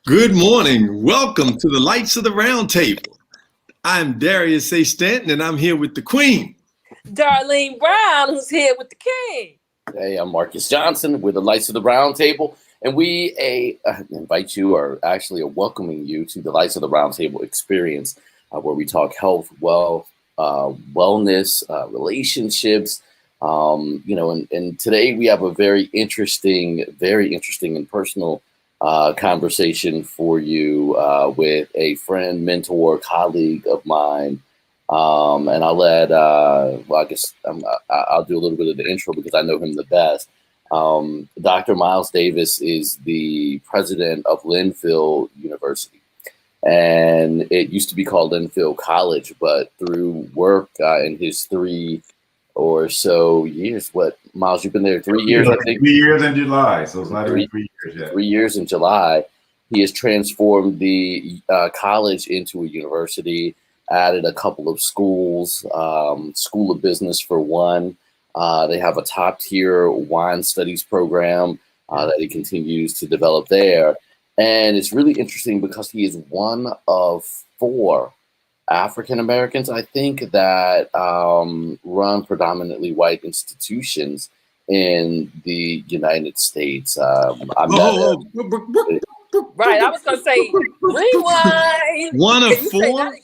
Good morning. Welcome to the Lights of the Round Table. I'm Darius A. Stanton, and I'm here with the Queen. Darlene Brown, who's here with the King. Hey, I'm Marcus Johnson with the Lights of the Round Table, and we invite you, or actually are welcoming you to the Lights of the Round Table experience, where we talk health, wealth, wellness, relationships. And today we have a very interesting and personal conversation for you with a friend, mentor, colleague of mine. And I'll let, I'll do a little bit of the intro because I know him the best. Dr. Miles Davis is the president of Linfield University. And it used to be called Linfield College, but through work in his 3 or so years, Miles, you've been there 3 years, I think? 3 years in July, so it's not even 3 years yet. 3 years in July. He has transformed the college into a university, added a couple of schools, School of Business for one. They have a top-tier wine studies program that he continues to develop there. And it's really interesting because he is one of 4 African Americans, I think, that run predominantly white institutions in the United States. Right, I was going to say, rewind. One of 4?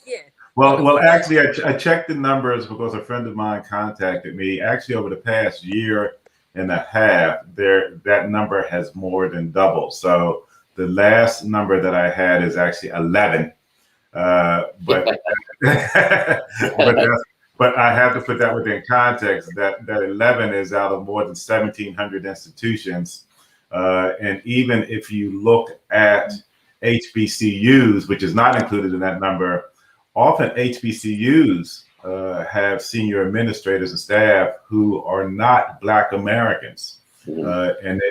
Well, actually, I checked the numbers because a friend of mine contacted me. Actually, over the past year and a half, that number has more than doubled. So the last number that I had is actually 11. But I have to put that within context that 11 is out of more than 1,700 institutions. And even if you look at HBCUs, which is not included in that number, often HBCUs have senior administrators and staff who are not Black Americans. And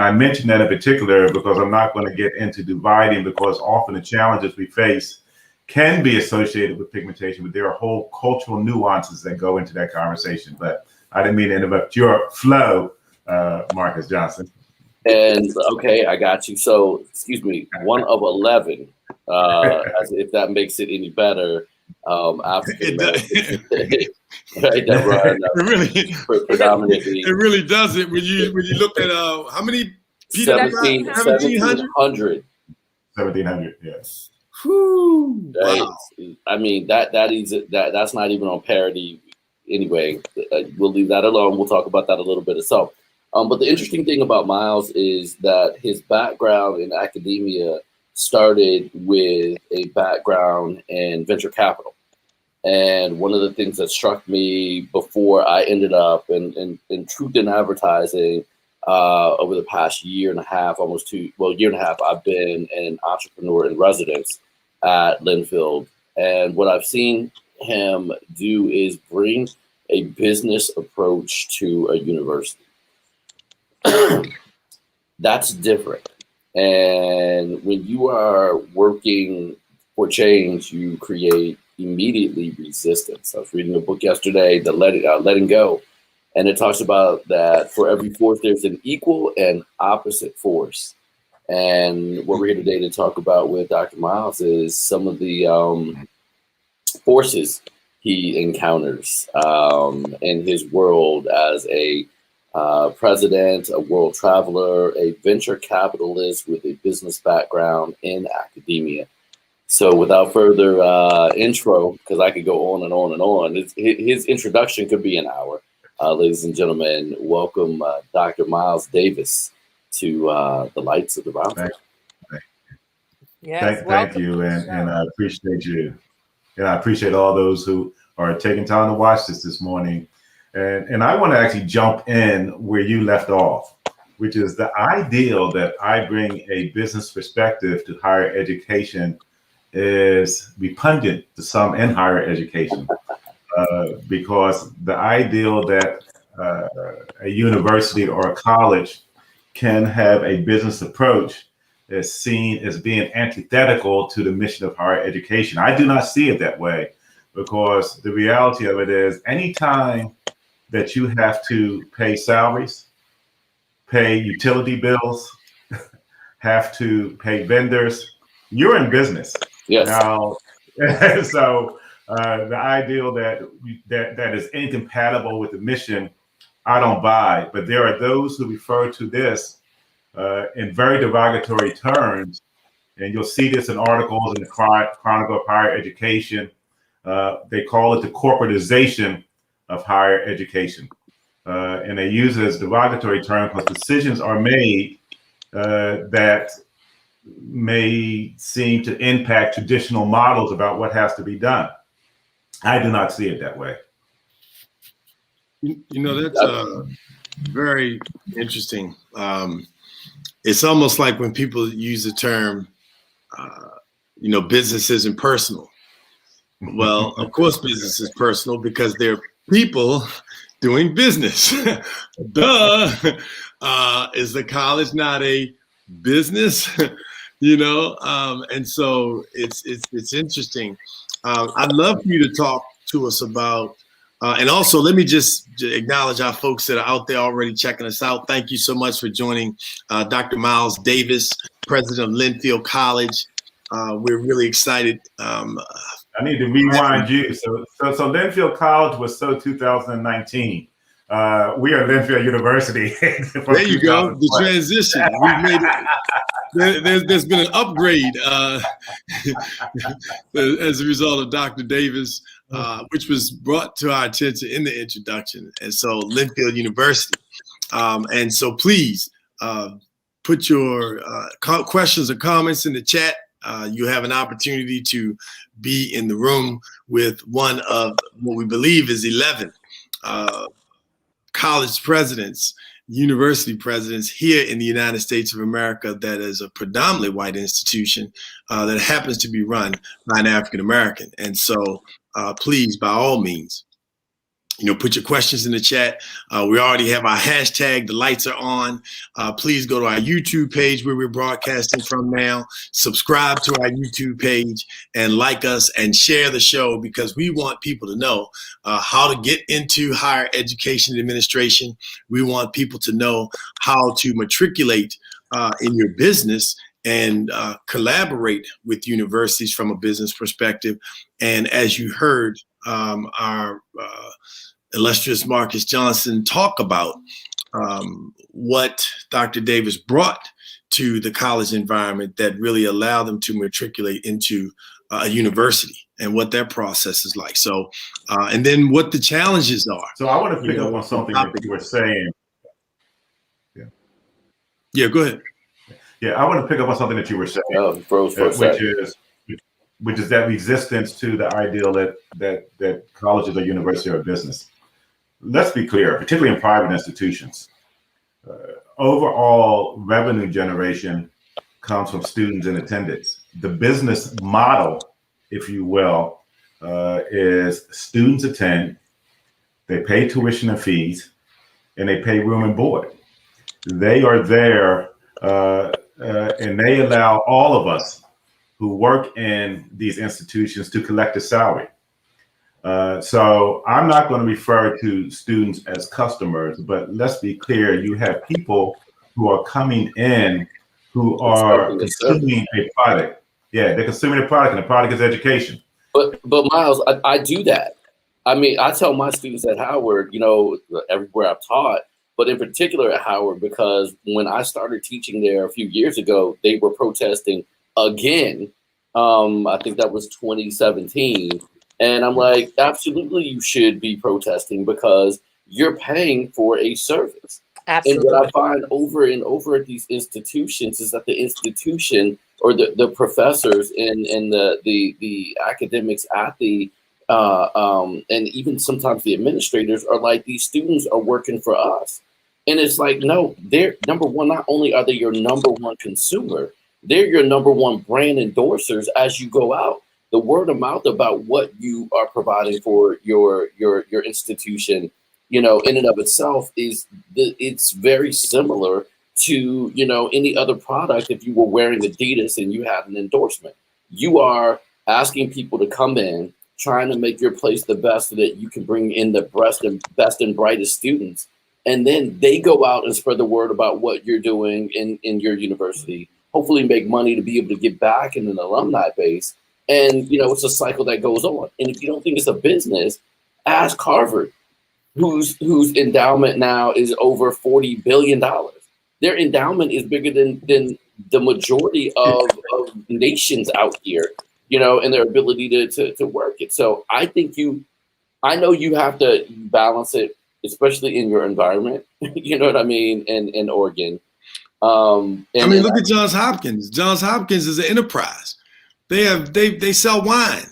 I mention that in particular because I'm not going to get into dividing, because often the challenges we face can be associated with pigmentation, but there are whole cultural nuances that go into that conversation. But I didn't mean to interrupt your flow, Marcus Johnson. And okay, I got you. So, excuse me, 1 of 11, as if that makes it any better. African Americans, right? That run predominantly. It really doesn't. When you look at how many people? 1,700. 1,700, yes. Wow. I mean that's not even on parity anyway. We'll leave that alone. We'll talk about that a little bit. So, but the interesting thing about Miles is that his background in academia started with a background in venture capital. And one of the things that struck me before I ended up in truth in advertising over the past year and a half, year and a half, I've been an entrepreneur in residence at Linfield. And what I've seen him do is bring a business approach to a university. That's different. And when you are working for change, you create immediately resistance. I was reading a book yesterday, The Letting Go, and it talks about that for every force, there's an equal and opposite force. And what we're here today to talk about with Dr. Miles is some of the forces he encounters in his world as a president, a world traveler, a venture capitalist with a business background in academia. So without further intro, because I could go on and on and on, his introduction could be an hour. Ladies and gentlemen, welcome Dr. Miles Davis to the Lights of the Round Table. Yes, thank you, and I appreciate you. And I appreciate all those who are taking time to watch this morning. And I want to actually jump in where you left off, which is the ideal that I bring a business perspective to higher education is repugnant to some in higher education, because the ideal that a university or a college can have a business approach is seen as being antithetical to the mission of higher education. I do not see it that way, because the reality of it is anytime that you have to pay salaries, pay utility bills, have to pay vendors. You're in business. Yes. Now, so the ideal that is incompatible with the mission, I don't buy. But there are those who refer to this in very derogatory terms, and you'll see this in articles in the Chronicle of Higher Education. They call it the corporatization of higher education. And they use it as a derogatory term because decisions are made that may seem to impact traditional models about what has to be done. I do not see it that way. That's very interesting. It's almost like when people use the term, business isn't personal. Well, of course, business is personal because they're people doing business. Duh. Is the college not a business? And so it's interesting. I'd love for you to talk to us about, and also let me just acknowledge our folks that are out there already checking us out. Thank you so much for joining Dr. Miles Davis, president of Linfield College. We're really excited. I need to rewind you. So Linfield College was 2019. We are Linfield University. There you go. The transition. We've made it. There's been an upgrade as a result of Dr. Davis, which was brought to our attention in the introduction. And so Linfield University. And so please put your questions or comments in the chat. You have an opportunity to be in the room with one of what we believe is 11 college presidents, university presidents here in the United States of America that is a predominantly white institution that happens to be run by an African American. And so please, by all means, put your questions in the chat. We already have our hashtag, the lights are on. Please go to our YouTube page where we're broadcasting from now. Subscribe to our YouTube page and like us and share the show because we want people to know how to get into higher education administration. We want people to know how to matriculate in your business and collaborate with universities from a business perspective. And as you heard, our illustrious Marcus Johnson talk about what Dr. Davis brought to the college environment that really allowed them to matriculate into a university and what that process is like. So, and then what the challenges are. So I want to pick up on something that you were saying. Yeah, go ahead. Yeah, I want to pick up on something that you were saying, which is that resistance to the ideal that colleges or universities are a business. Let's be clear, particularly in private institutions, overall revenue generation comes from students in attendance. The business model, if you will, is students attend, they pay tuition and fees, and they pay room and board. They are there, and they allow all of us who work in these institutions to collect a salary. So I'm not going to refer to students as customers, but let's be clear, you have people who are coming in who are consuming a product. Yeah, they're consuming a product, and the product is education. But Miles, I do that. I mean, I tell my students at Howard, everywhere I've taught, but in particular at Howard, because when I started teaching there a few years ago, they were protesting again. I think that was 2017. And I'm like, absolutely, you should be protesting because you're paying for a service. Absolutely. And what I find over and over at these institutions is that the institution or the professors and the academics at the and even sometimes the administrators are like, these students are working for us. And it's like, no, they're number one. Not only are they your number one consumer, they're your number one brand endorsers as you go out. The word of mouth about what you are providing for your institution, in and of itself it's very similar to, any other product. If you were wearing Adidas and you had an endorsement, you are asking people to come in, trying to make your place the best so that you can bring in the best and brightest students. And then they go out and spread the word about what you're doing in your university. hopefully make money to be able to give back in an alumni base. And, it's a cycle that goes on. And if you don't think it's a business, ask Harvard, whose endowment now is over $40 billion. Their endowment is bigger than the majority of nations out here, and their ability to work it. So I know you have to balance it, especially in your environment, you know what I mean, in Oregon. Look at Johns Hopkins. Johns Hopkins is an enterprise. They sell wine.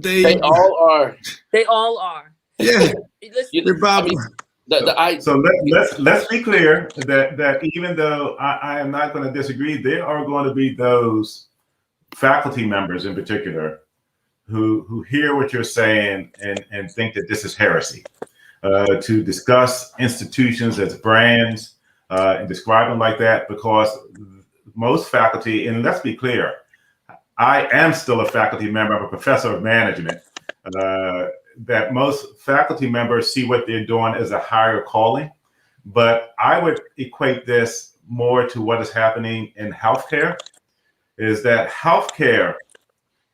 They all are. They all are. Yeah. So let's be clear that even though I am not going to disagree, there are going to be those faculty members in particular who hear what you're saying and think that this is heresy. To discuss institutions as brands and describe them like that, because most faculty, and let's be clear, I am still a faculty member. I'm a professor of management. That most faculty members see what they're doing as a higher calling, but I would equate this more to what is happening in healthcare. Is that healthcare,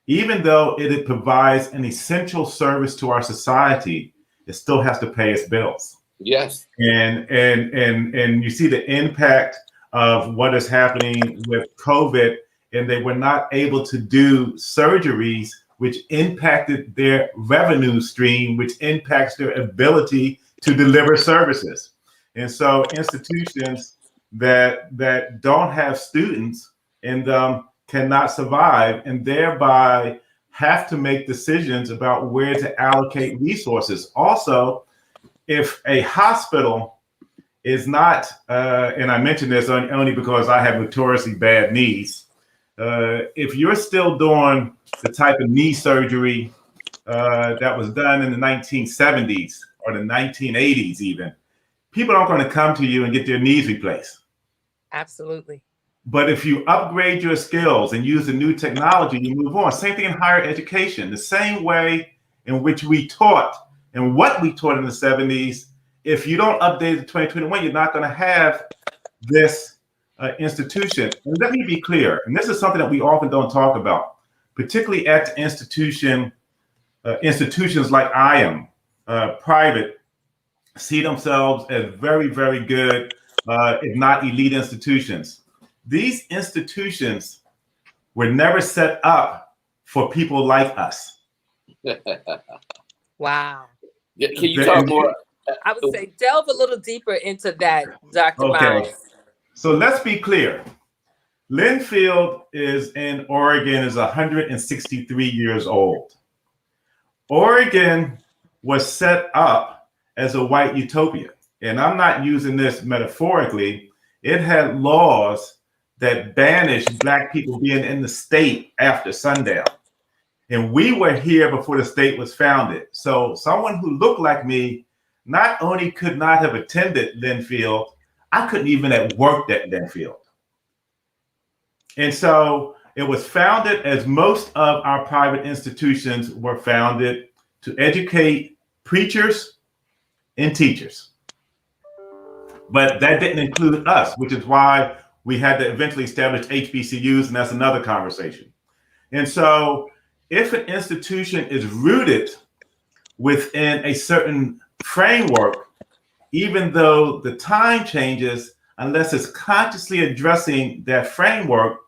even though it provides an essential service to our society, it still has to pay its bills. Yes. And you see the impact of what is happening with COVID, and they were not able to do surgeries, which impacted their revenue stream, which impacts their ability to deliver services. And so institutions that don't have students in them cannot survive, and thereby have to make decisions about where to allocate resources. Also, if a hospital is not, and I mention this only because I have notoriously bad knees, if you're still doing the type of knee surgery that was done in the 1970s or the 1980s even, people aren't going to come to you and get their knees replaced. Absolutely. But if you upgrade your skills and use the new technology, you move on. Same thing in higher education. The same way in which we taught and what we taught in the 70s, if you don't update it to 2021, you're not going to have this institution. And let me be clear, and this is something that we often don't talk about, particularly at the institutions like I am, private, see themselves as very, very good, if not elite institutions. These institutions were never set up for people like us. Wow. Can you talk more? I would say delve a little deeper into that, Dr. Okay. Miles. So let's be clear. Linfield is in Oregon, is 163 years old. Oregon was set up as a white utopia. And I'm not using this metaphorically. It had laws that banished Black people being in the state after sundown. And we were here before the state was founded. So someone who looked like me not only could not have attended Linfield, I couldn't even have worked at Linfield. And so it was founded, as most of our private institutions were founded, to educate preachers and teachers. But that didn't include us, which is why we had to eventually establish HBCUs, and that's another conversation. And so if an institution is rooted within a certain framework, even though the time changes, unless it's consciously addressing that framework,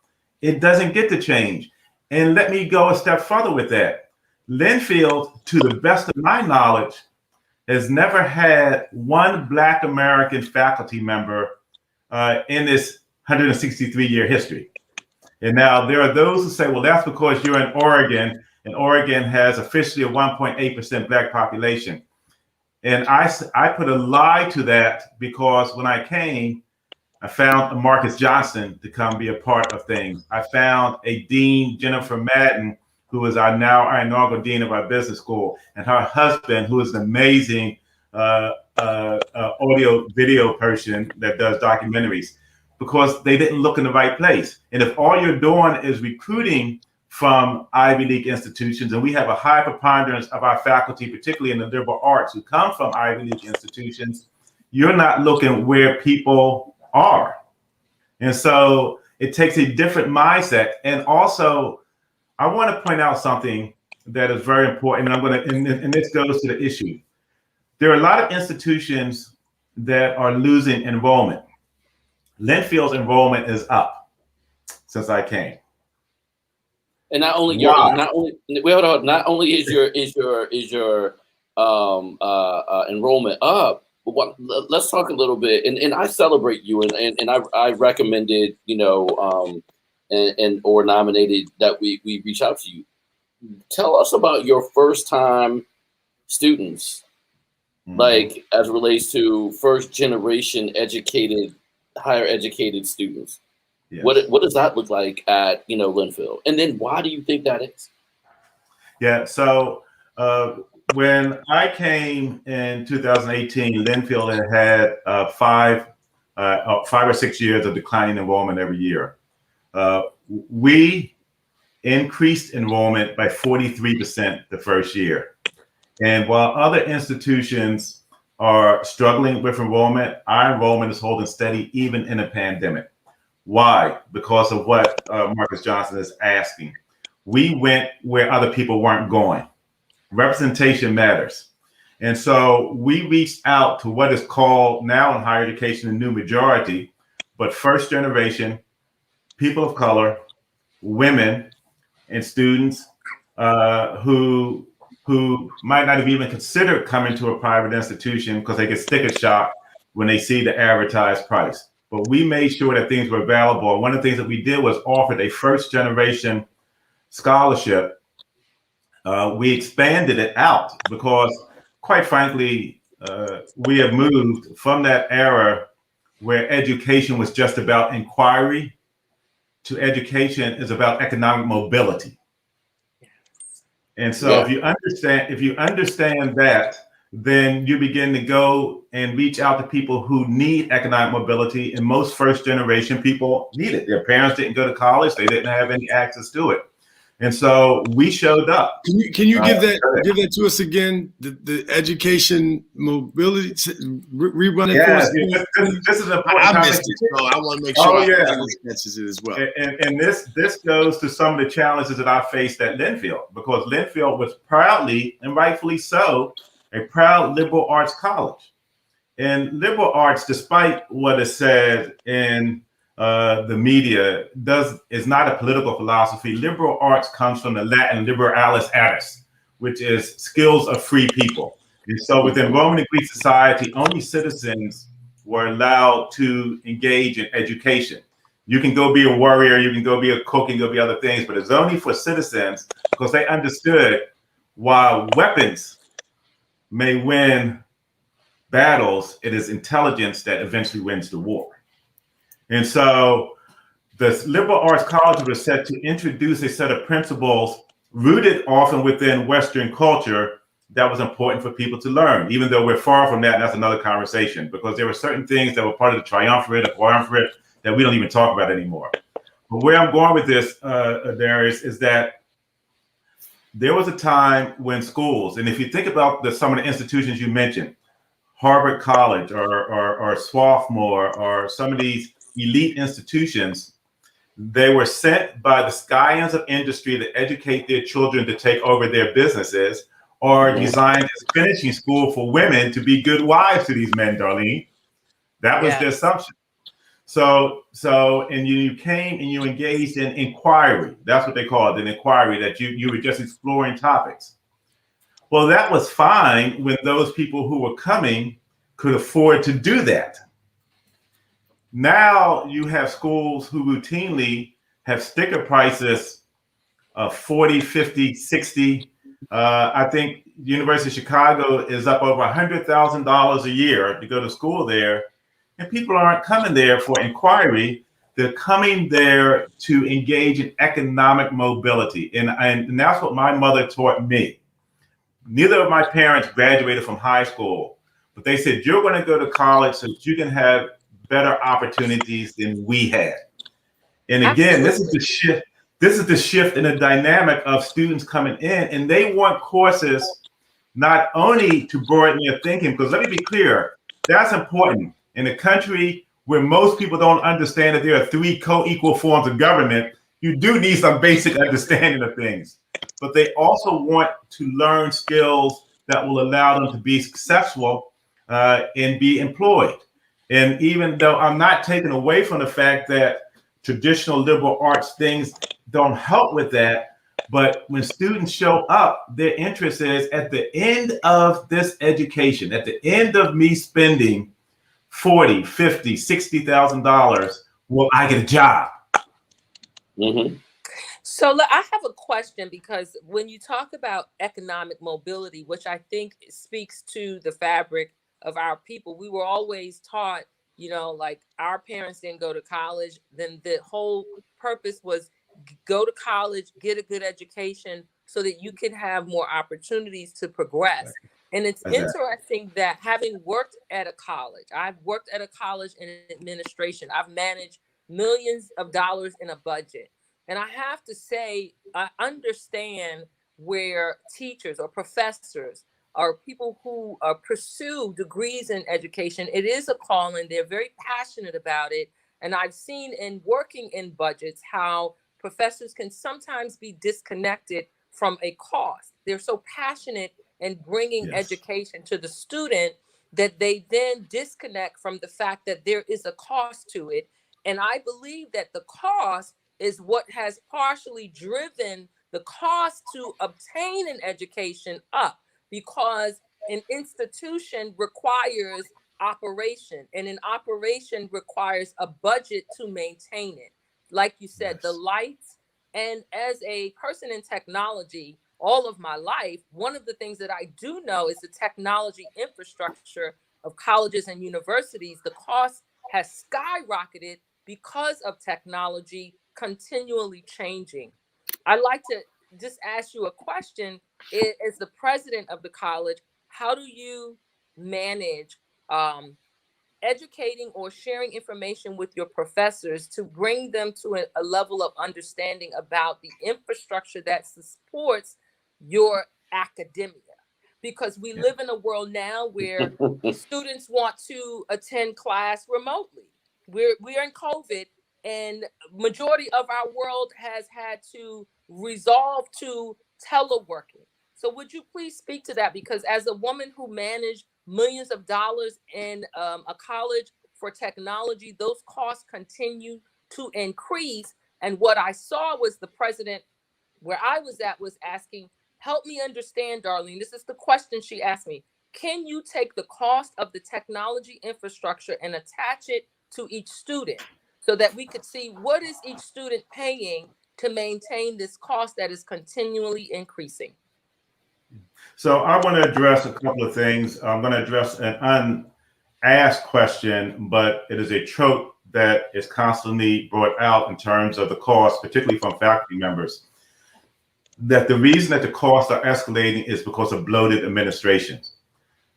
it doesn't get to change. And let me go a step further with that. Linfield, to the best of my knowledge, has never had one Black American faculty member in this 163-year history. And now there are those who say, well, that's because you're in Oregon, and Oregon has officially a 1.8% Black population. And I put a lie to that, because when I came, I found a Marcus Johnson to come be a part of things. I found a Dean, Jennifer Madden, who is our inaugural dean of our business school, and her husband, who is an amazing audio video person that does documentaries, because they didn't look in the right place. And if all you're doing is recruiting from Ivy League institutions, and we have a high preponderance of our faculty, particularly in the liberal arts, who come from Ivy League institutions, you're not looking where people are. And so It takes a different mindset. And also, I want to point out something that is very important. And this goes to the issue. There are a lot of institutions that are losing enrollment. Linfield's enrollment is up since I came. And not only not only is your enrollment up, but let's talk a little bit. And I celebrate you, and I recommended, or nominated that we reach out to you. Tell us about your first time students, like as it relates to first generation higher educated students. Yes. What does that look like at Linfield? And then why do you think that is? Yeah, so when I came in 2018, Linfield had 5 or 6 years of declining enrollment every year. We increased enrollment by 43% the first year. And while other institutions are struggling with enrollment, our enrollment is holding steady even in a pandemic. Why? Because of what Marcus Johnson is asking. We went where other people weren't going. Representation matters. And so we reached out to what is called now in higher education a new majority, but first generation, people of color, women, and students who might not have even considered coming to a private institution because they get sticker shock when they see the advertised price. But we made sure that things were available. One of the things that we did was offered a first generation scholarship. We expanded it out because, quite frankly, we have moved from that era where education was just about inquiry to education is about economic mobility. And so if you understand that, then you begin to go and reach out to people who need economic mobility. And most first generation people need it. Their parents didn't go to college. They didn't have any access to it. And so we showed up. Can you give that to us again? The education mobility, rerun it for us. This is important. I missed it, so I want to make sure I catches it as well. And this goes to some of the challenges that I faced at Linfield, because Linfield was proudly and rightfully so a proud liberal arts college. And liberal arts, despite what is said in the media, is not a political philosophy. Liberal arts comes from the Latin liberalis artis, which is skills of free people. And so within Roman and Greek society, only citizens were allowed to engage in education. You can go be a warrior, you can go be a cook, you can go be other things, but it's only for citizens because they understood while weapons may win battles, it is intelligence that eventually wins the war. And so the liberal arts college was set to introduce a set of principles rooted often within Western culture that was important for people to learn, even though we're far from that. And that's another conversation, because there were certain things that were part of the triumvirate that we don't even talk about anymore. But where I'm going with this, Darius, is that there was a time when schools, and if you think about some of the institutions you mentioned, Harvard College or Swarthmore or some of these elite institutions, they were sent by the scions of industry to educate their children to take over their businesses, or designed as finishing school for women to be good wives to these men, Darlene. That was the assumption. And you came and you engaged in inquiry. That's what they called an inquiry, that you were just exploring topics. Well, that was fine when those people who were coming could afford to do that. Now you have schools who routinely have sticker prices of 40, 50, 60. I think University of Chicago is up over $100,000 a year to go to school there. And people aren't coming there for inquiry. They're coming there to engage in economic mobility. And that's what my mother taught me. Neither of my parents graduated from high school, but they said, you're going to go to college so that you can have better opportunities than we had. And again, this is the shift. This is the shift in the dynamic of students coming in, and they want courses not only to broaden their thinking, because let me be clear, that's important. In a country where most people don't understand that there are three co-equal forms of government, you do need some basic understanding of things. But they also want to learn skills that will allow them to be successful and be employed. And even though I'm not taking away from the fact that traditional liberal arts things don't help with that, but when students show up, their interest is at the end of this education, at the end of me spending $40,000, $50,000, $60,000, will I get a job? Mm-hmm. So I have a question, because when you talk about economic mobility, which I think speaks to the fabric of our people, we were always taught, like our parents didn't go to college. Then the whole purpose was go to college, get a good education so that you can have more opportunities to progress. And it's interesting that having worked at a college, I've worked at a college in administration, I've managed millions of dollars in a budget. And I have to say, I understand where teachers or professors or people who pursue degrees in education, it is a calling. They're very passionate about it. And I've seen in working in budgets how professors can sometimes be disconnected from a cost. They're so passionate in bringing education to the student that they then disconnect from the fact that there is a cost to it. And I believe that the cost is what has partially driven the cost to obtain an education up, because an institution requires operation, and an operation requires a budget to maintain it. Like you said, the lights. And as a person in technology all of my life, one of the things that I do know is the technology infrastructure of colleges and universities. The cost has skyrocketed because of technology continually changing. I'd like to just ask you a question. As the president of the college, how do you manage educating or sharing information with your professors to bring them to a level of understanding about the infrastructure that supports your academia? Because we live in a world now where students want to attend class remotely. We're in COVID, and majority of our world has had to resolve to teleworking. So would you please speak to that? Because as a woman who managed millions of dollars in a college for technology, those costs continue to increase. And what I saw was the president, where I was at, was asking, help me understand, Darlene. This is the question she asked me. Can you take the cost of the technology infrastructure and attach it to each student so that we could see what is each student paying to maintain this cost that is continually increasing? So I want to address a couple of things. I'm going to address an unasked question, but it is a trope that is constantly brought out in terms of the cost, particularly from faculty members, that the reason that the costs are escalating is because of bloated administrations.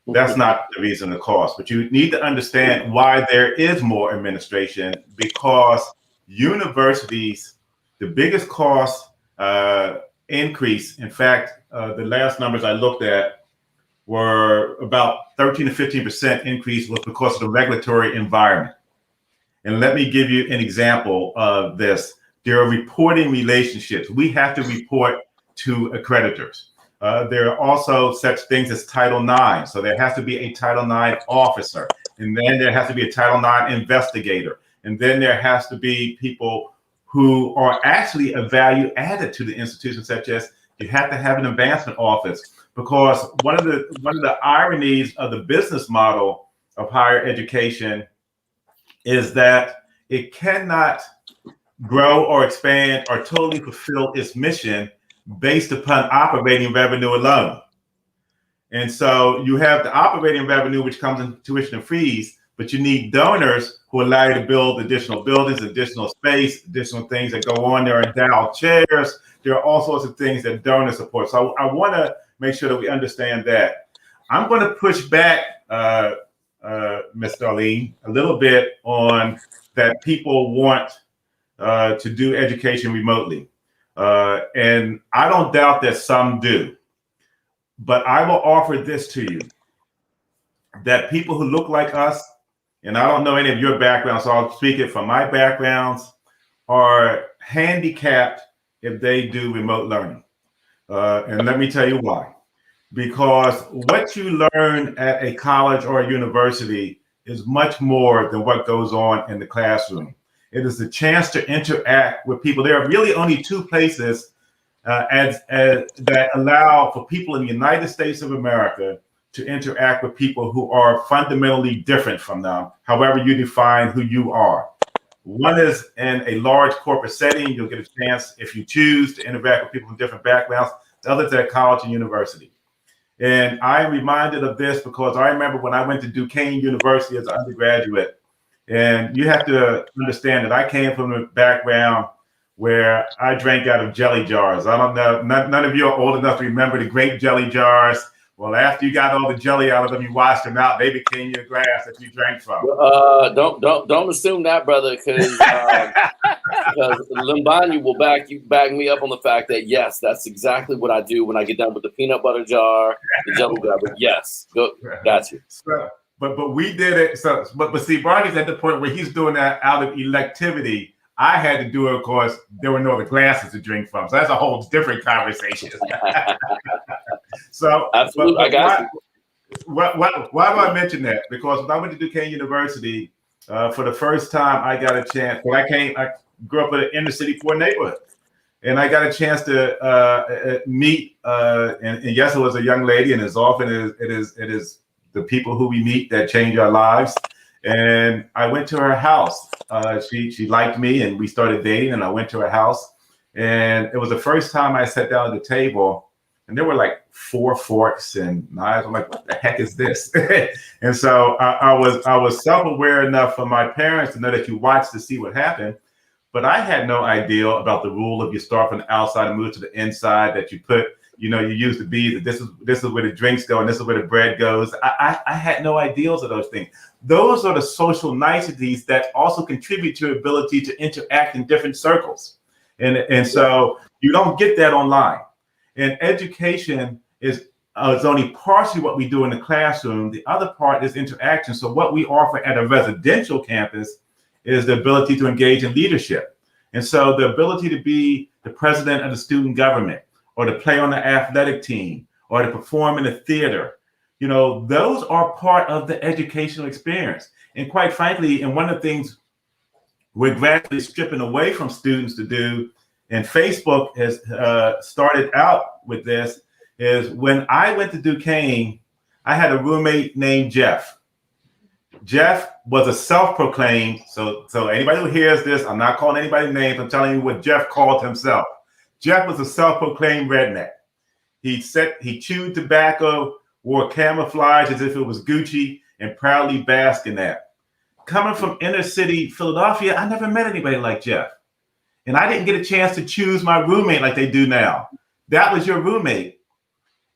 That's not the reason the cost, but you need to understand why there is more administration, because universities, the biggest cost increase, in fact, the last numbers I looked at were about 13 to 15% increase was because of the regulatory environment. And let me give you an example of this. There are reporting relationships. We have to report to accreditors. There are also such things as Title IX. So there has to be a Title IX officer. And then there has to be a Title IX investigator. And then there has to be people who are actually a value added to the institution, such as you have to have an advancement office. Because one of the ironies of the business model of higher education is that it cannot grow or expand or totally fulfill its mission based upon operating revenue alone. And so you have the operating revenue, which comes in tuition and fees, but you need donors who allow you to build additional buildings, additional space, additional things that go on. There are endowed chairs. There are all sorts of things that donors support. So I want to make sure that we understand that. I'm going to push back, Ms. Darlene, a little bit on that people want to do education remotely. And I don't doubt that some do. But I will offer this to you, that people who look like us and I don't know any of your backgrounds, so I'll speak it from my backgrounds, are handicapped if they do remote learning. And let me tell you why. Because what you learn at a college or a university is much more than what goes on in the classroom. It is the chance to interact with people. There are really only two places that allow for people in the United States of America to interact with people who are fundamentally different from them, however you define who you are. One is in a large corporate setting. You'll get a chance, if you choose, to interact with people from different backgrounds. The other is at college and university. And I'm reminded of this because I remember when I went to Duquesne University as an undergraduate, and you have to understand that I came from a background where I drank out of jelly jars. I don't know, none of you are old enough to remember the grape jelly jars. Well, after you got all the jelly out of them, you washed them out. They became your glass that you drank from. Don't assume that, brother, because Limbani will back me up on the fact that yes, that's exactly what I do when I get done with the peanut butter jar, the jelly jar. But yes, got you. So, but we did it. So, but see, Barney's at the point where he's doing that out of electivity. I had to do it, of course. There were no other glasses to drink from, so that's a whole different conversation. So, absolutely, I got you. Why do I mention that? Because when I went to Duquesne University, for the first time, I got a chance. I grew up in an inner city poor neighborhood, and I got a chance to meet. And yes, it was a young lady, and as often it is the people who we meet that change our lives. And I went to her house. She liked me, and we started dating. And I went to her house, and it was the first time I sat down at the table. And there were like 4 forks and knives. I'm like, what the heck is this? And so I was self-aware enough for my parents to know that you watch to see what happened. But I had no idea about the rule of you start from the outside and move to the inside, that you put, you use the beads, that this is where the drinks go and this is where the bread goes. I had no ideas of those things. Those are the social niceties that also contribute to your ability to interact in different circles. And so you don't get that online. And education is only partially what we do in the classroom. The other part is interaction. So what we offer at a residential campus is the ability to engage in leadership. And so the ability to be the president of the student government, or to play on the athletic team, or to perform in the theater, those are part of the educational experience. And quite frankly, and one of the things we're gradually stripping away from students to do, and Facebook has started out with this, is when I went to Duquesne, I had a roommate named Jeff. Jeff was a self-proclaimed, so anybody who hears this, I'm not calling anybody names, I'm telling you what Jeff called himself. Jeff was a self-proclaimed redneck. He chewed tobacco, wore camouflage as if it was Gucci, and proudly basked in that. Coming from inner city Philadelphia, I never met anybody like Jeff. And I didn't get a chance to choose my roommate like they do now. That was your roommate.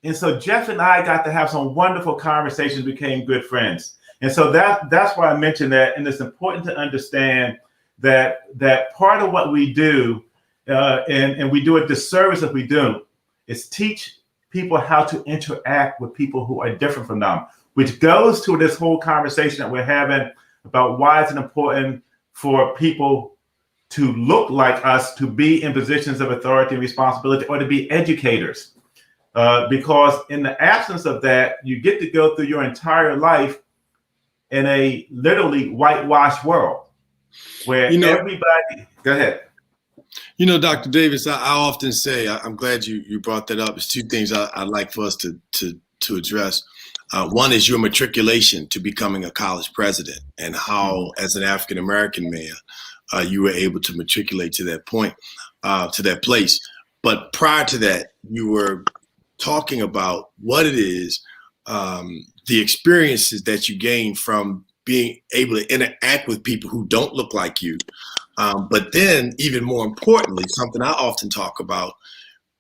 And so Jeff and I got to have some wonderful conversations, became good friends. And so that's why I mentioned that. And it's important to understand that part of what we do, and we do a disservice if we do, is teach people how to interact with people who are different from them, which goes to this whole conversation that we're having about why it's important for people to look like us, to be in positions of authority and responsibility, or to be educators. Because in the absence of that, you get to go through your entire life in a literally whitewashed world where everybody, go ahead. Dr. Davis, I often say, I'm glad you brought that up. It's two things I'd like for us to address. One is your matriculation to becoming a college president, and how, as an African-American man, you were able to matriculate to that point, to that place. But prior to that, you were talking about what it is, the experiences that you gain from being able to interact with people who don't look like you. But then, even more importantly, something I often talk about,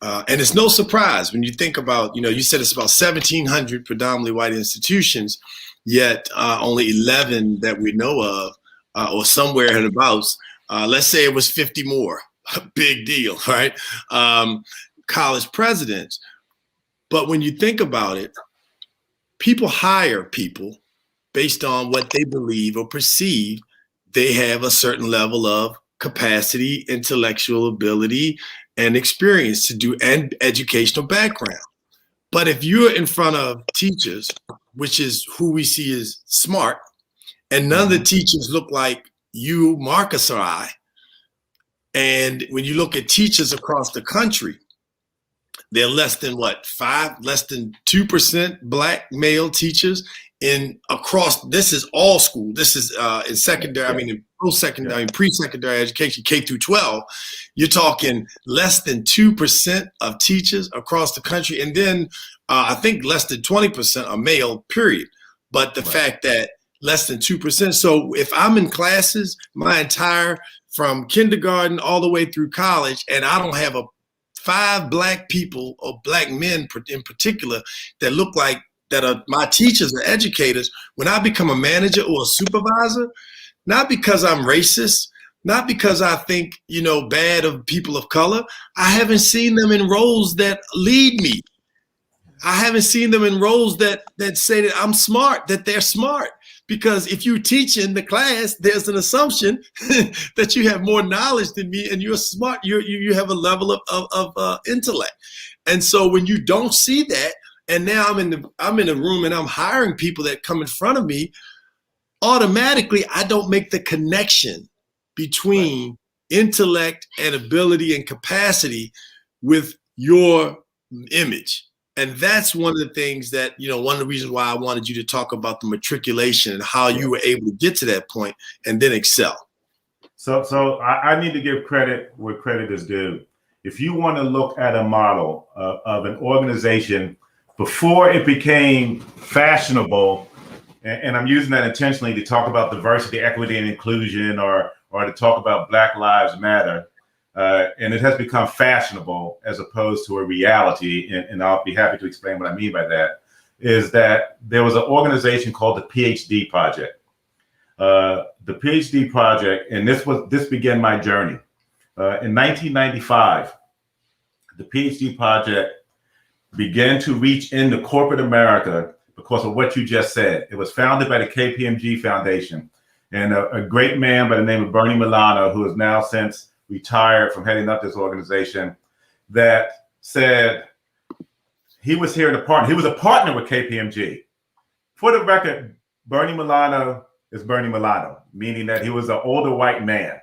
and it's no surprise when you think about, you said it's about 1,700 predominantly white institutions, yet only 11 that we know of, or somewhere in about, let's say it was 50 more, big deal, right? College presidents. But when you think about it, people hire people based on what they believe or perceive they have a certain level of capacity, intellectual ability, and experience to do, and educational background. But if you're in front of teachers, which is who we see as smart, and none of the teachers look like you, Marcus, or I, and when you look at teachers across the country, they're less than less than 2% Black male teachers across, this is all school. This is in secondary, I mean, in post-secondary, I mean, pre-secondary education, K through 12. You're talking less than 2% of teachers across the country. And then I think less than 20% are male, period. But the fact that less than 2%. So if I'm in classes, from kindergarten all the way through college, and I don't have 5 Black people or Black men in particular that look like that are my teachers or educators, when I become a manager or a supervisor, not because I'm racist, not because I think, bad of people of color, I haven't seen them in roles that lead me. I haven't seen them in roles that say that I'm smart, that they're smart. Because if you teach in the class, there's an assumption that you have more knowledge than me and you're smart. You have a level of intellect. And so when you don't see that, and now I'm in a room and I'm hiring people that come in front of me, automatically I don't make the connection between intellect and ability and capacity with your image. And that's one of the things that, one of the reasons why I wanted you to talk about the matriculation and how you were able to get to that point and then excel. So I need to give credit where credit is due. If you want to look at a model of an organization before it became fashionable, and I'm using that intentionally to talk about diversity, equity, and inclusion, or to talk about Black Lives Matter, and it has become fashionable as opposed to a reality, and I'll be happy to explain what I mean by that, is that there was an organization called the PhD Project. The PhD Project, and this began my journey. In 1995, the PhD Project began to reach into corporate America because of what you just said. It was founded by the KPMG Foundation, and a great man by the name of Bernie Milano, who has now since retired from heading up this organization, that said he was here to partner. He was a partner with KPMG. For the record, Bernie Milano is Bernie Milano, meaning that he was an older white man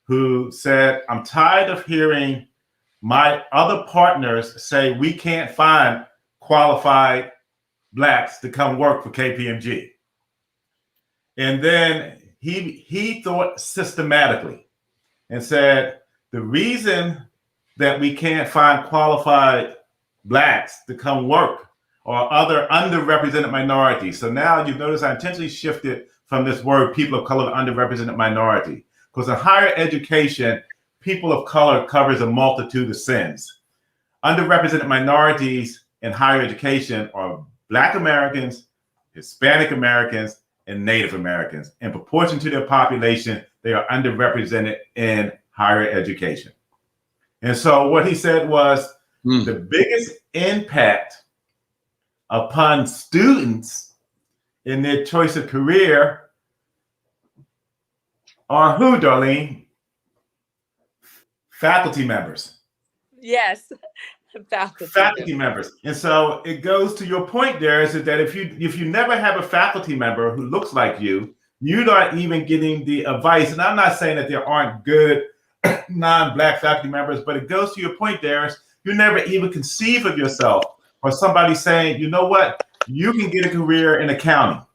who said, I'm tired of hearing my other partners say we can't find qualified Blacks to come work for KPMG. And then he thought systematically and said, the reason that we can't find qualified Blacks to come work or other underrepresented minorities. So now you've noticed I intentionally shifted from this word people of color to underrepresented minority, because in higher education, people of color covers a multitude of sins. Underrepresented minorities in higher education are Black Americans, Hispanic Americans, and Native Americans. In proportion to their population, they are underrepresented in higher education. And so what he said was the biggest impact upon students in their choice of career are who, Darlene? Faculty members. Yes. Faculty members. And so it goes to your point there, is that if you never have a faculty member who looks like you, you're not even getting the advice. And I'm not saying that there aren't good non-Black faculty members, but it goes to your point there, is you never even conceive of yourself or somebody saying, you know what, you can get a career in accounting.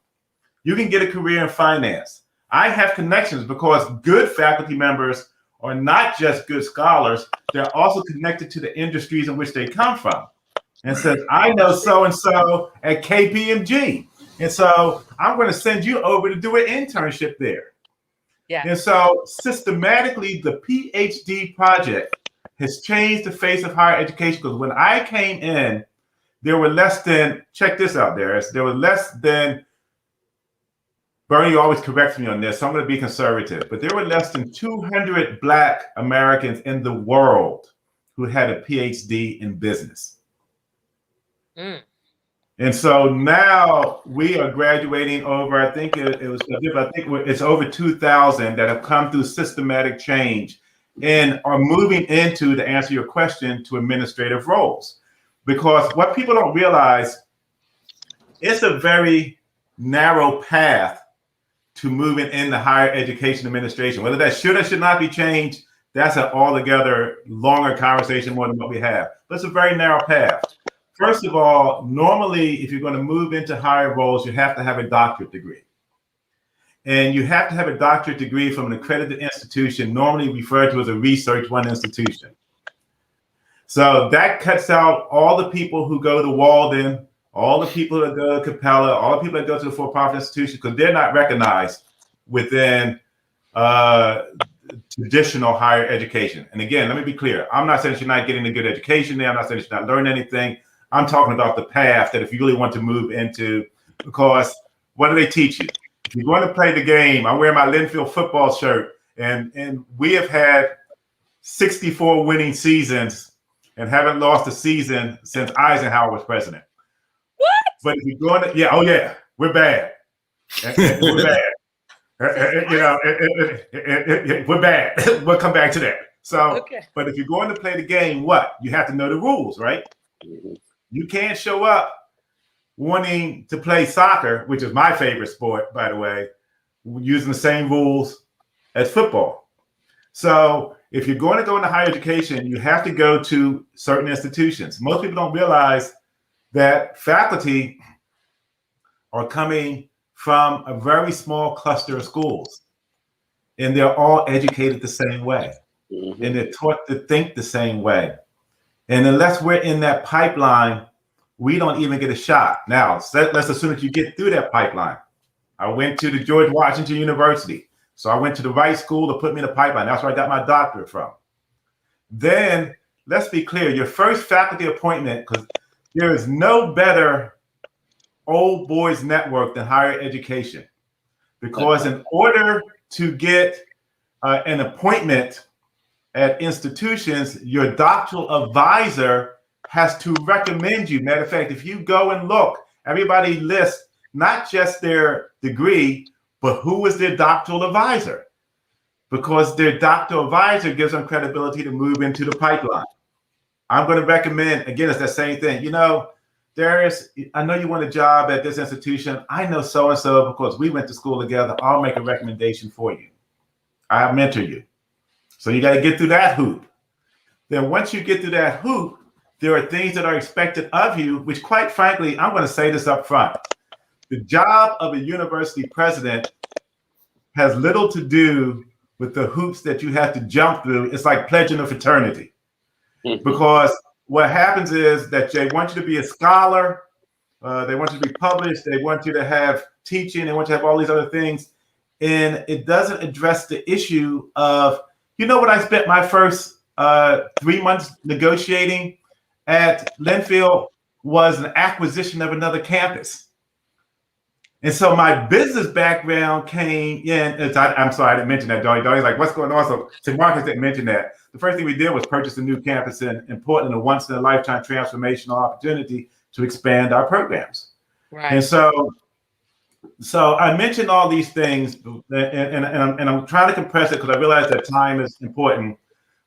You can get a career in finance. I have connections because good faculty members are not just good scholars, they're also connected to the industries in which they come from. And says, I know so-and-so at KPMG. And so I'm going to send you over to do an internship there. Yeah. And so systematically, the PhD project has changed the face of higher education, because when I came in, there were less than, check this out, there were less than, Bernie always corrects me on this, so I'm going to be conservative, but there were less than 200 Black Americans in the world who had a PhD in business. And so now we are graduating over, I think it's over 2,000 that have come through systematic change and are moving into, to answer your question, to administrative roles. Because what people don't realize, it's a very narrow path to moving into higher education administration. Whether that should or should not be changed, that's an altogether longer conversation more than what we have. But it's a very narrow path. First of all, normally, if you're going to move into higher roles, you have to have a doctorate degree. And you have to have a doctorate degree from an accredited institution, normally referred to as a Research One institution. So that cuts out all the people who go to Walden, all the people that go to Capella, all the people that go to the for-profit institution, because they're not recognized within traditional higher education. And again, let me be clear. I'm not saying you're not getting a good education there. I'm not saying you're not learning anything. I'm talking about the path that if you really want to move into, because what do they teach you? If you're going to play the game, I'm wearing my Linfield football shirt, and we have had 64 winning seasons and haven't lost a season since Eisenhower was president. What? But if you're going to, yeah, we're bad. We're bad. We're bad. We'll come back to that. So, okay. But if you're going to play the game, what? You have to know the rules, right? Mm-hmm. You can't show up wanting to play soccer, which is my favorite sport, by the way, using the same rules as football. So if you're going to go into higher education, you have to go to certain institutions. Most people don't realize that faculty are coming from a very small cluster of schools, and they're all educated the same way, mm-hmm. and they're taught to think the same way. And unless we're in that pipeline, we don't even get a shot. Now, let's assume that you get through that pipeline. I went to the George Washington University. So I went to the right school to put me in the pipeline. That's where I got my doctorate from. Then, let's be clear, your first faculty appointment, because there is no better old boys network than higher education. Because in order to get an appointment at institutions, your doctoral advisor has to recommend you. Matter of fact, if you go and look, everybody lists not just their degree, but who is their doctoral advisor, because their doctoral advisor gives them credibility to move into the pipeline. I'm going to recommend, again, it's that same thing. You know, Darius, I know you want a job at this institution. I know so-and-so because we went to school together. I'll make a recommendation for you. I'll mentor you. So you got to get through that hoop. Then once you get through that hoop, there are things that are expected of you, which quite frankly, I'm going to say this up front. The job of a university president has little to do with the hoops that you have to jump through. It's like pledging a fraternity. Because what happens is that they want you to be a scholar. They want you to be published. They want you to have teaching. They want you to have all these other things. And it doesn't address the issue of, you know what I spent my first 3 months negotiating at Linfield was an acquisition of another campus. And so my business background came in. I'm sorry, I didn't mention that, Darlene. Darlene's like, what's going on? So Marcus didn't mention that. The first thing we did was purchase a new campus in Portland, a once-in-a-lifetime transformational opportunity to expand our programs. Right. And so I mentioned all these things, and I'm trying to compress it because I realize that time is important.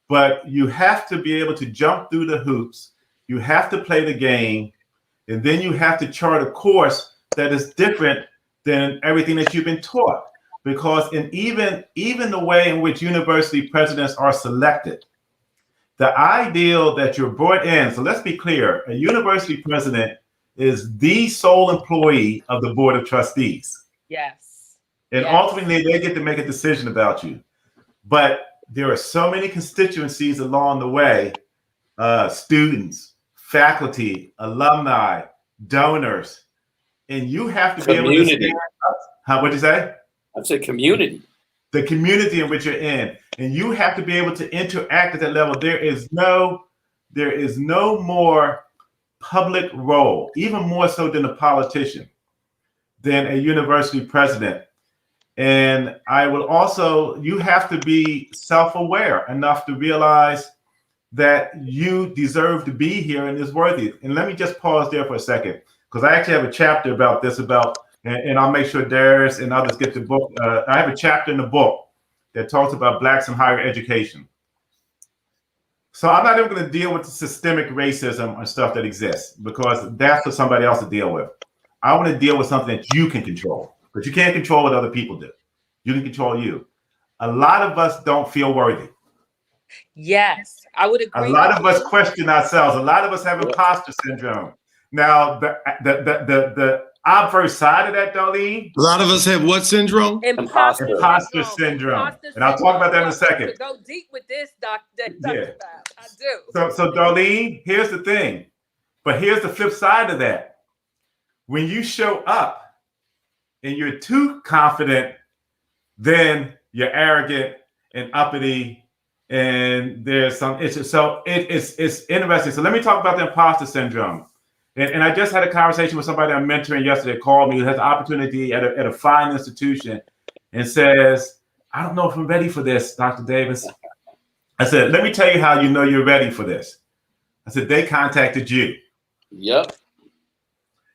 But you have to be able to jump through the hoops. You have to play the game, and then you have to chart a course that is different than everything that you've been taught. Because even the way in which university presidents are selected, the ideal that you're brought in, so let's be clear, a university president is the sole employee of the board of trustees. Yes. And ultimately they get to make a decision about you. But there are so many constituencies along the way, students, faculty, alumni, donors, and you have to be able to stand up. What'd you say? I'd say community. The community in which you're in. And you have to be able to interact at that level. There is no more public role, even more so than a politician, than a university president. And I will also, you have to be self-aware enough to realize that you deserve to be here and is worthy. And let me just pause there for a second. because I actually have a chapter about this, and I'll make sure Darius and others get the book. I have a chapter in the book that talks about blacks in higher education. So I'm not even going to deal with the systemic racism and stuff that exists, because that's for somebody else to deal with. I want to deal with something that you can control, but you can't control what other people do. You can control you. A lot of us don't feel worthy. Yes, I would agree. A lot of us question ourselves. A lot of us have imposter syndrome. Now, the obverse side of that, Darlene. A lot of us have what syndrome? Imposter syndrome. And I'll talk about that in a second. Go deep with this, Dr. Yeah. I do. So Darlene, here's the thing. But here's the flip side of that. When you show up and you're too confident, then you're arrogant and uppity, and there's some issues. So it's interesting. So let me talk about the imposter syndrome. And I just had a conversation with somebody I'm mentoring yesterday, called me, who has an opportunity at a fine institution, and says, I don't know if I'm ready for this, Dr. Davis. I said, let me tell you how you know you're ready for this. I said, they contacted you. Yep.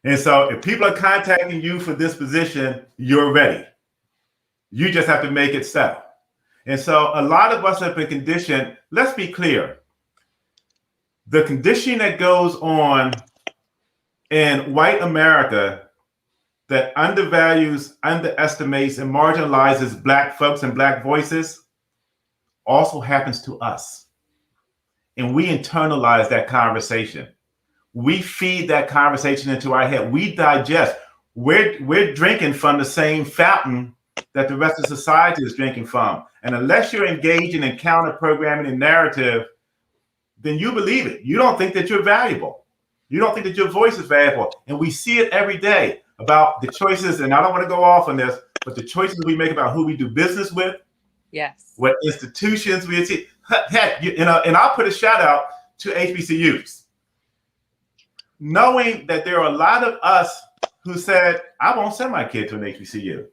And so if people are contacting you for this position, you're ready. You just have to make it settle. And so a lot of us have been conditioned. Let's be clear. The conditioning that goes on in white America that undervalues, underestimates, and marginalizes black folks and black voices also happens to us. And we internalize that conversation. We feed that conversation into our head. We digest. We're drinking from the same fountain that the rest of society is drinking from. And unless you're engaging in counter programming and narrative, then you believe it. You don't think that you're valuable. You don't think that your voice is valuable. And we see it every day about the choices. And I don't want to go off on this, but the choices we make about who we do business with. Yes. What institutions we see. Heck, and I'll put a shout out to HBCUs. Knowing that there are a lot of us who said, I won't send my kid to an HBCU.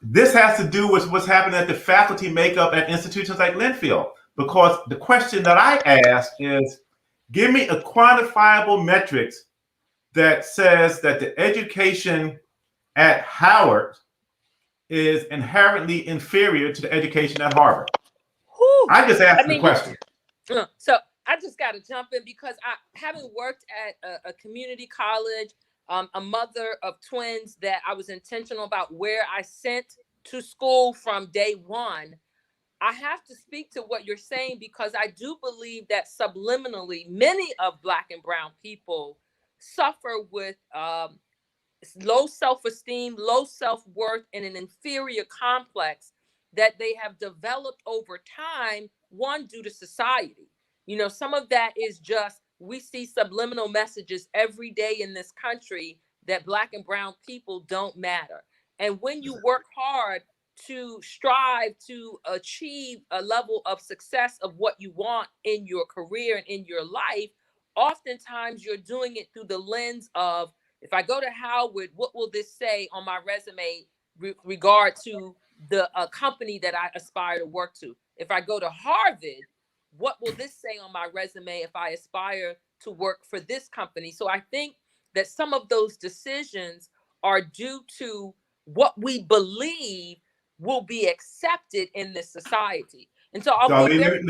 This has to do with what's happening at the faculty makeup at institutions like Linfield. Because the question that I ask is, give me a quantifiable metrics that says that the education at Howard is inherently inferior to the education at Harvard. I just asked the question. So I just got to jump in because having worked at a community college, a mother of twins, that I was intentional about where I sent to school from day one. I have to speak to what you're saying, because I do believe that subliminally, many of Black and Brown people suffer with low self-esteem, low self-worth, and an inferior complex that they have developed over time, one, due to society. You know, some of that is just, we see subliminal messages every day in this country that Black and Brown people don't matter. And when you work hard to strive to achieve a level of success of what you want in your career and in your life, oftentimes you're doing it through the lens of, if I go to Howard, what will this say on my resume regard to the company that I aspire to work to? If I go to Harvard, what will this say on my resume if I aspire to work for this company? So I think that some of those decisions are due to what we believe will be accepted in this society. And so I'll be very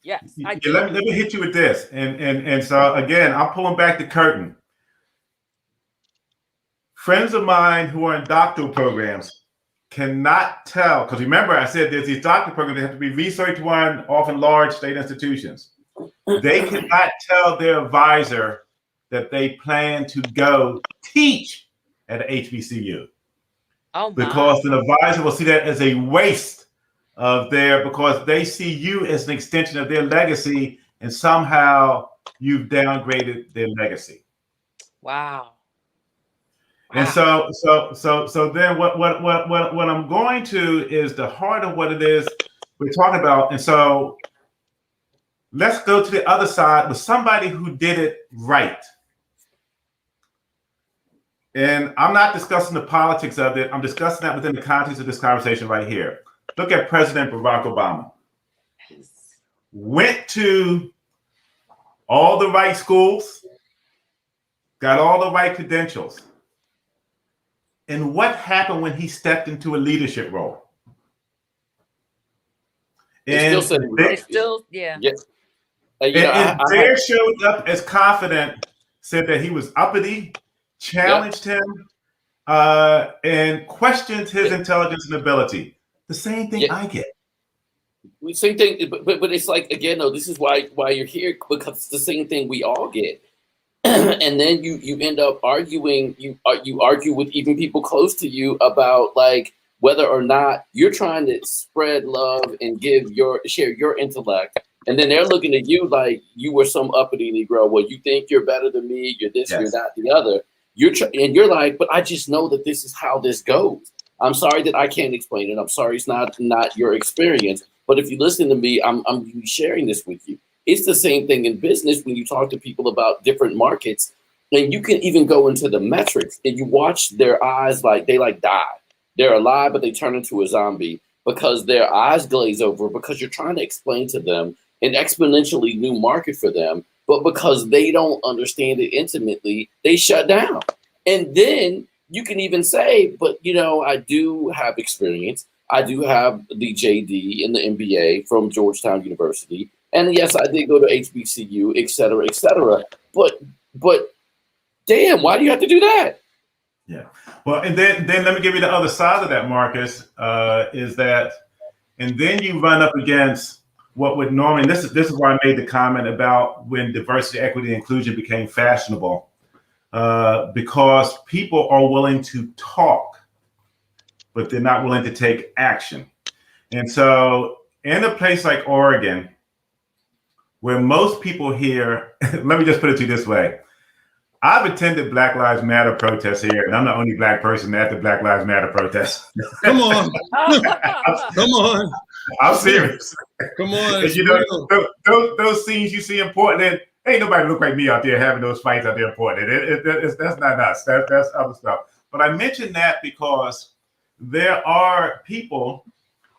yes. Let me hit you with this. And so again, I'm pulling back the curtain. Friends of mine who are in doctoral programs cannot tell, because remember I said there's these doctoral programs that have to be research run, often large state institutions. They cannot tell their advisor that they plan to go teach at a HBCU. Because the advisor will see that as a waste of because they see you as an extension of their legacy, and somehow you've downgraded their legacy. Wow. And so then what I'm going to is the heart of what it is we're talking about. And so let's go to the other side with somebody who did it right. And I'm not discussing the politics of it. I'm discussing that within the context of this conversation right here. Look at President Barack Obama. Went to all the right schools, got all the right credentials. And what happened when he stepped into a leadership role? They still yeah. And Dare showed up as confident, said that he was uppity, challenged him, and questioned his intelligence and ability. The same thing I get. Same thing, but it's like, again, though, this is why you're here, because it's the same thing we all get. And then you end up arguing. You argue with even people close to you about like whether or not you're trying to spread love and share your intellect, and then they're looking at you like you were some uppity Negro. Well, you think you're better than me. You're this. You're that. The other. And you're like, but I just know that this is how this goes. I'm sorry that I can't explain it. I'm sorry it's not your experience. But if you listen to me, I'm sharing this with you. It's the same thing in business when you talk to people about different markets, and you can even go into the metrics and you watch their eyes like they like die. They're alive, but they turn into a zombie because their eyes glaze over because you're trying to explain to them an exponentially new market for them. But because they don't understand it intimately, they shut down. And then you can even say, but I do have experience. I do have the JD and the MBA from Georgetown University. And yes, I did go to HBCU, et cetera, et cetera. But damn, why do you have to do that? Yeah. Well, and then let me give you the other side of that, Marcus, is that, and then you run up against what would normally, this is why I made the comment about when diversity, equity, and inclusion became fashionable, because people are willing to talk, but they're not willing to take action. And so in a place like Oregon, where most people here, let me just put it to you this way. I've attended Black Lives Matter protests here, and I'm the only Black person at the Black Lives Matter protest. Come on. Come on. I'm serious. Come on. Those scenes you see in Portland, ain't nobody look like me out there having those fights out there in Portland. That's not us. That's other stuff. But I mentioned that because there are people,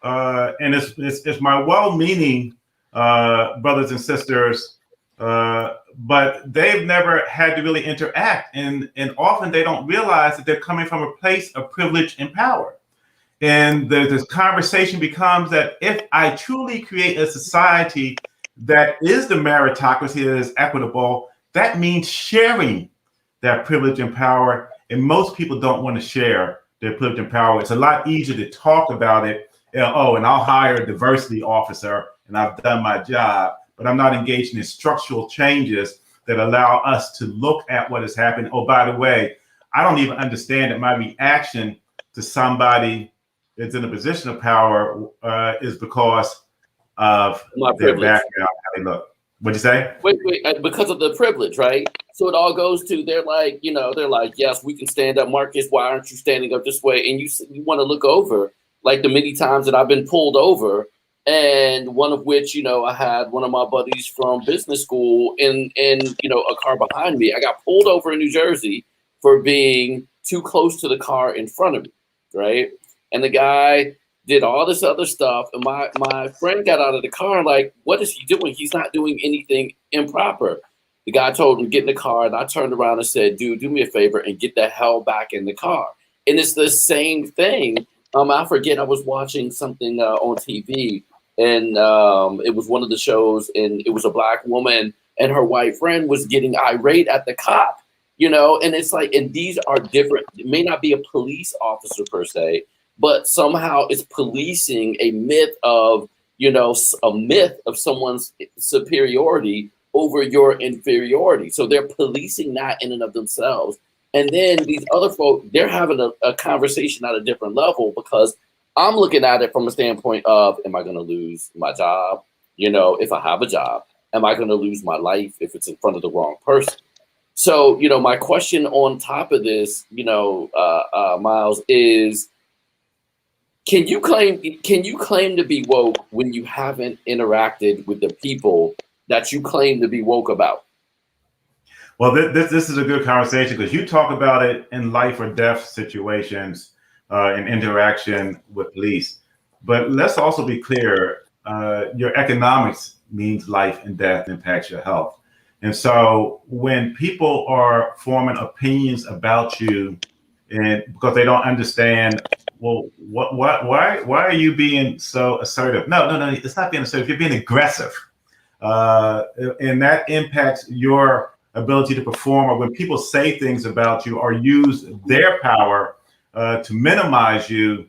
and it's my well-meaning brothers and sisters, but they've never had to really interact, and often they don't realize that they're coming from a place of privilege and power. And this conversation becomes that if I truly create a society that is the meritocracy, that is equitable, that means sharing that privilege and power. And most people don't want to share their privilege and power. It's a lot easier to talk about it. And I'll hire a diversity officer and I've done my job, but I'm not engaged in structural changes that allow us to look at what has happened. Oh, by the way, I don't even understand that my reaction to somebody that's in a position of power is because of their background, how they look. What'd you say? Wait, because of the privilege, right? So it all goes to, they're like, yes, we can stand up. Marcus, why aren't you standing up this way? And you want to look over, like the many times that I've been pulled over, and one of which, I had one of my buddies from business school in a car behind me. I got pulled over in New Jersey for being too close to the car in front of me, right? And the guy did all this other stuff, and my friend got out of the car like, what is he doing? He's not doing anything improper. The guy told him to get in the car, and I turned around and said, dude, do me a favor and get the hell back in the car. And it's the same thing. I forget, I was watching something on TV, and it was one of the shows, and it was a Black woman, and her white friend was getting irate at the cop, and it's like, and these are different. It may not be a police officer per se, but somehow it's policing a myth of, someone's superiority over your inferiority. So they're policing that in and of themselves. And then these other folk, they're having a conversation at a different level, because I'm looking at it from a standpoint of, am I going to lose my job? If I have a job, am I going to lose my life if it's in front of the wrong person? So, my question on top of this, Miles, is, can you claim to be woke when you haven't interacted with the people that you claim to be woke about? Well, this is a good conversation, because you talk about it in life or death situations, in interaction with police. But let's also be clear, your economics means life and death impacts your health. And so when people are forming opinions about you, and because they don't understand, well, why are you being so assertive? No, it's not being assertive. You're being aggressive, and that impacts your ability to perform. Or when people say things about you or use their power to minimize you,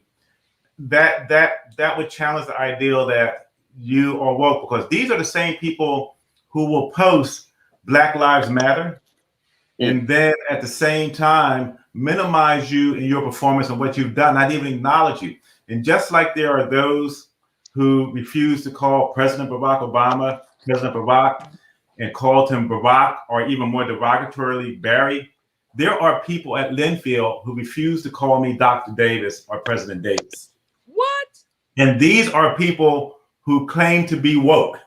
that would challenge the ideal that you are woke, because these are the same people who will post Black Lives Matter and then at the same time minimize you in your performance and what you've done, not even acknowledge you. And just like there are those who refuse to call President Barack Obama President Barack and called him Barack, or even more derogatorily Barry, there are people at Linfield who refuse to call me Dr. Davis or President Davis. What? And these are people who claim to be woke.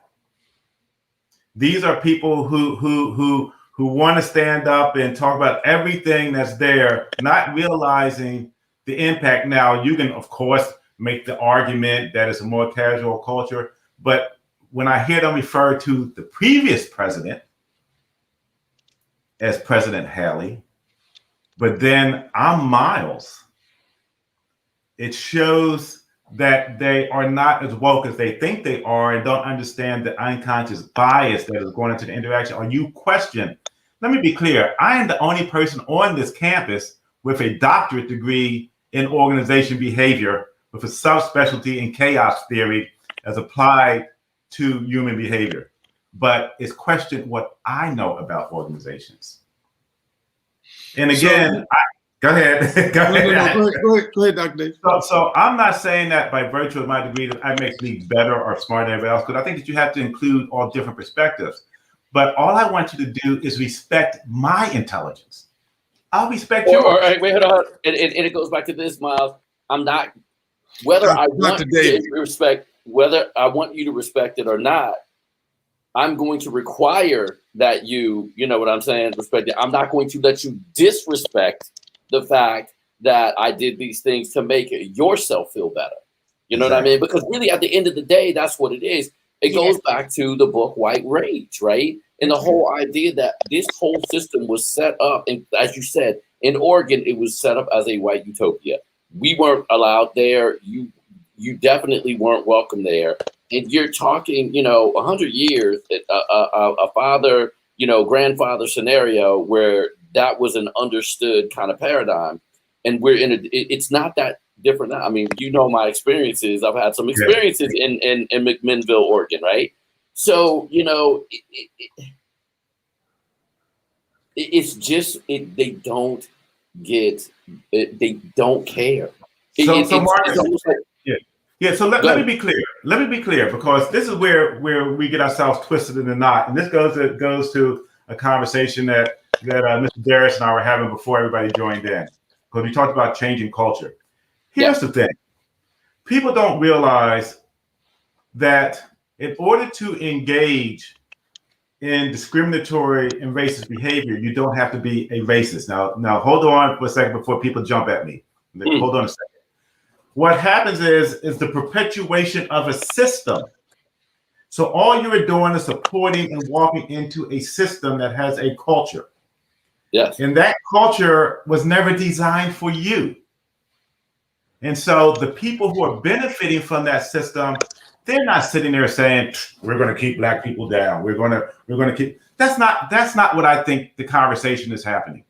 These are people who want to stand up and talk about everything that's there, not realizing the impact. Now, you can, of course, make the argument that it's a more casual culture, but when I hear them refer to the previous president as President Haley, but then I'm Miles, it shows that they are not as woke as they think they are and don't understand the unconscious bias that is going into the interaction. Or you question. Let me be clear. I am the only person on this campus with a doctorate degree in organization behavior with a subspecialty in chaos theory as applied to human behavior. But it's questioned what I know about organizations. And again, go ahead. Go ahead, Dr. Davis. So I'm not saying that by virtue of my degree that makes me better or smarter than everybody else, because I think that you have to include all different perspectives. But all I want you to do is respect my intelligence. I'll respect yours. All right, wait, hold on. And it goes back to this, Miles. I'm not, whether I want to respect, whether I want you to respect it or not, I'm going to require that you know what I'm saying, respect it. I'm not going to let you disrespect the fact that I did these things to make yourself feel better. You know what I mean? Because really, at the end of the day, that's what it is. It goes back to the book White Rage, right? And the whole idea that this whole system was set up, and as you said, in Oregon, it was set up as a white utopia. We weren't allowed there. You definitely weren't welcome there. And you're talking, 100 years, a father, grandfather scenario where that was an understood kind of paradigm. And we're it's not that different now. I mean, my experiences. I've had some experiences in McMinnville, Oregon, right? So, it's just, they don't get it. They don't care. So Marcus, so let me be clear. Let me be clear, because this is where we get ourselves twisted in the knot. And this goes to a conversation that Mr. Darius and I were having before everybody joined in, because we talked about changing culture. Here's the thing. People don't realize that in order to engage in discriminatory and racist behavior, you don't have to be a racist. Now hold on for a second before people jump at me. Hold on a second. What happens is the perpetuation of a system. So all you're doing is supporting and walking into a system that has a culture. Yes. And that culture was never designed for you. And so the people who are benefiting from that system, they're not sitting there saying, we're going to keep Black people down. We're going to keep. That's not what I think the conversation is happening.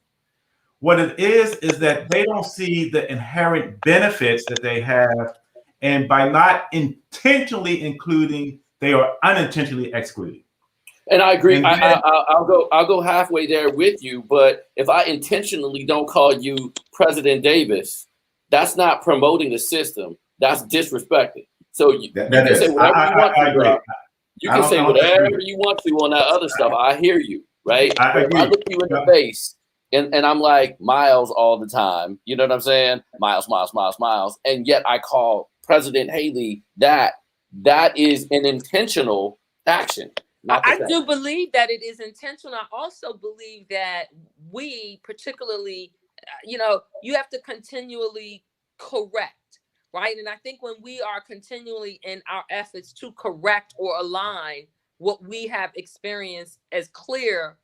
What it is that they don't see the inherent benefits that they have, and by not intentionally including, they are unintentionally excluding. And I agree. I'll go halfway there with you. But if I intentionally don't call you President Davis, that's not promoting the system. That's disrespecting. So you can say whatever you want to, bro. You can say whatever you want to on that other stuff. I hear you, right? If I look you in the face and I'm like Miles all the time, you know what I'm saying? Miles. And yet I call President Haley that is an intentional action. I do believe that it is intentional. I also believe that we particularly, you have to continually correct, right? And I think when we are continually in our efforts to correct or align, what we have experienced as clear,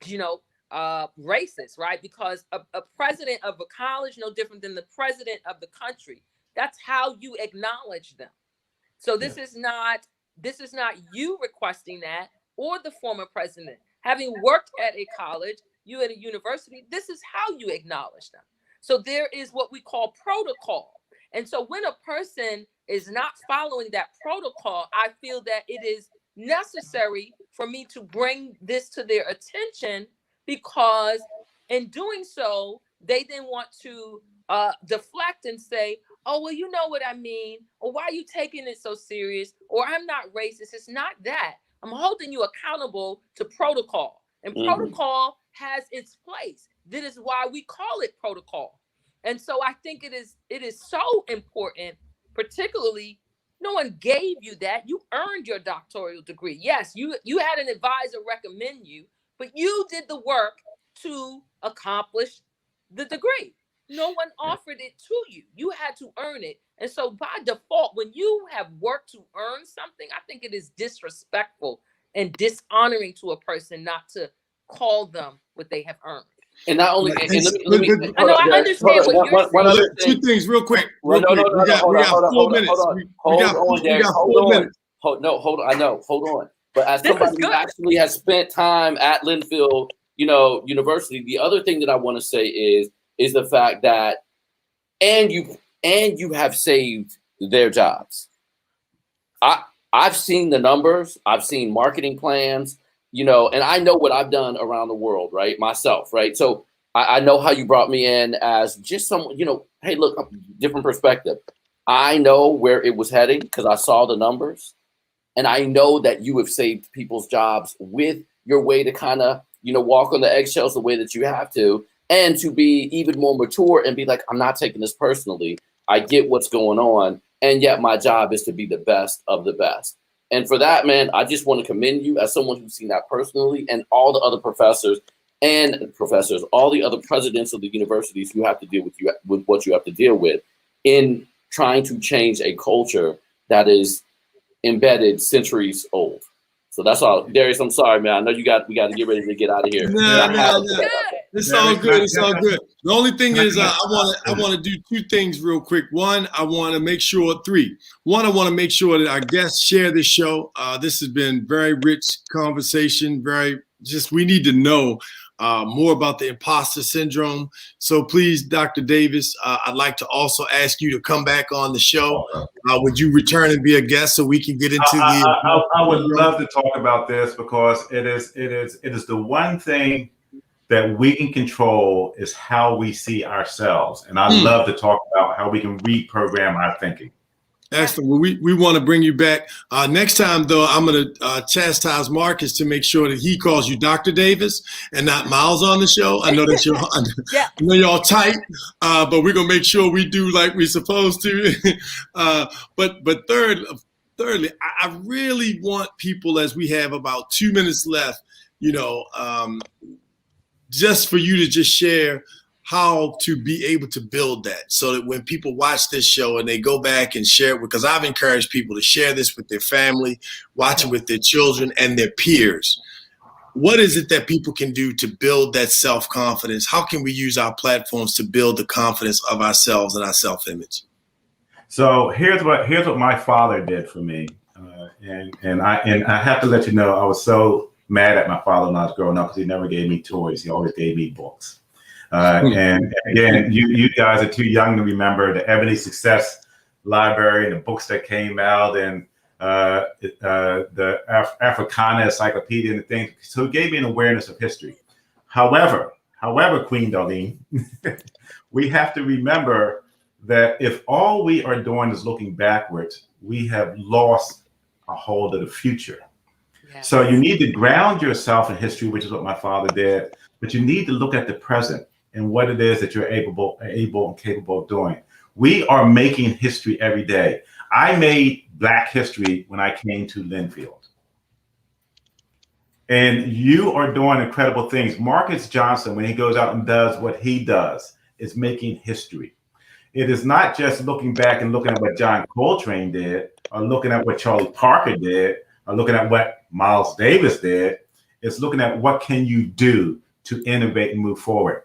racist, right? Because a president of a college, no different than the president of the country. That's how you acknowledge them. So this is not you requesting that, or the former president. Having worked at a college, you at a university, this is how you acknowledge them. So there is what we call protocol. And so when a person is not following that protocol, I feel that it is necessary for me to bring this to their attention, because in doing so, they then want to deflect and say, oh, well, you know what I mean, or why are you taking it so serious, or I'm not racist. It's not that. I'm holding you accountable to protocol, and protocol has its place. That is why we call it protocol. And so I think it is so important, particularly, no one gave you that. You earned your doctoral degree. Yes, you had an advisor recommend you, but you did the work to accomplish the degree. No one offered it to you. You had to earn it. And so by default, when you have worked to earn something, I think it is disrespectful and dishonoring to a person not to call them what they have earned. And not only, I understand what you're saying. Two things real quick. We got 4 minutes. We got 4 minutes. Hold on. I know. Hold on. But as somebody who actually has spent time at Linfield, University, the other thing that I want to say is the fact that, and you have saved their jobs. I've seen the numbers. I've seen marketing plans. And I know what I've done around the world, right? Myself, right? So I know how you brought me in as just someone, hey, look, different perspective. I know where it was heading because I saw the numbers. And I know that you have saved people's jobs with your way to kind of, walk on the eggshells the way that you have to, and to be even more mature and be like, I'm not taking this personally. I get what's going on. And yet my job is to be the best of the best. And for that, man, I just want to commend you as someone who's seen that personally, and all the other professors, all the other presidents of the universities who have to deal with what you have to deal with in trying to change a culture that is embedded centuries old. So that's all. Darius, I'm sorry, man. I know we got to get ready to get out of here. No. It's all good. It's all good. The only thing is I want to do two things real quick. One, I want to make sure that our guests share this show. This has been very rich conversation. We need to know more about the imposter syndrome. So please, Dr. Davis, I'd like to also ask you to come back on the show. Would you return and be a guest so we can get into I would love to talk about this, because it is the one thing that we can control is how we see ourselves. And I love to talk about how we can reprogram our thinking. Excellent. Well, we want to bring you back. Next time, though, I'm going to chastise Marcus to make sure that he calls you Dr. Davis and not Miles on the show. I know that I know you're all tight, but we're going to make sure we do like we're supposed to. But thirdly, I really want people, as we have about 2 minutes left, just for you to just share how to be able to build that, so that when people watch this show and they go back and share it, because I've encouraged people to share this with their family, watch it with their children and their peers. What is it that people can do to build that self-confidence? How can we use our platforms to build the confidence of ourselves and our self-image? So here's what my father did for me. And I have to let you know, I was so mad at my father when I was growing up, because he never gave me toys. He always gave me books. And again, you guys are too young to remember the Ebony Success Library and the books that came out, and the Africana Encyclopedia and the things. So it gave me an awareness of history. However, Queen Darlene, we have to remember that if all we are doing is looking backwards, we have lost a hold of the future. Yes. So you need to ground yourself in history, which is what my father did, but you need to look at the present and what it is that you're able and capable of doing. We are making history every day. I made Black history when I came to Linfield. And you are doing incredible things. Marcus Johnson, when he goes out and does what he does, is making history. It is not just looking back and looking at what John Coltrane did or looking at what Charlie Parker did, looking at what Miles Davis did. It's looking at what can you do to innovate and move forward.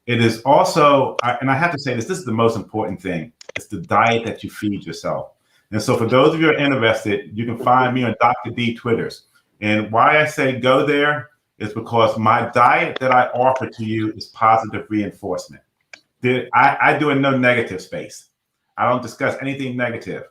It is also, and I have to say this is the most important thing. It's the diet that you feed yourself. And so for those of you who are interested, you can find me on Dr. D Twitters. And why I say go there is because my diet that I offer to you is positive reinforcement. I do in no negative space. I don't discuss anything negative.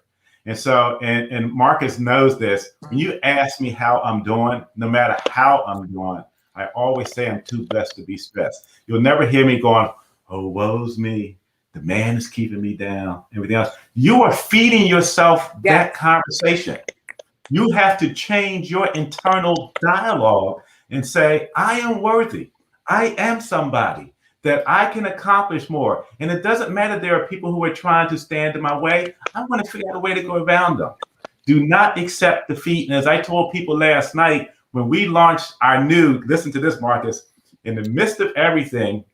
And so, and Marcus knows this. When you ask me how I'm doing, no matter how I'm doing, I always say I'm too blessed to be stressed. You'll never hear me going, oh, woe's me. The man is keeping me down, everything else. You are feeding yourself that conversation. You have to change your internal dialogue and say, I am worthy. I am somebody that I can accomplish more. And it doesn't matter there are people who are trying to stand in my way. I want to figure out a way to go around them. Do not accept defeat. And as I told people last night, when we launched our new, listen to this, Marcus, in the midst of everything,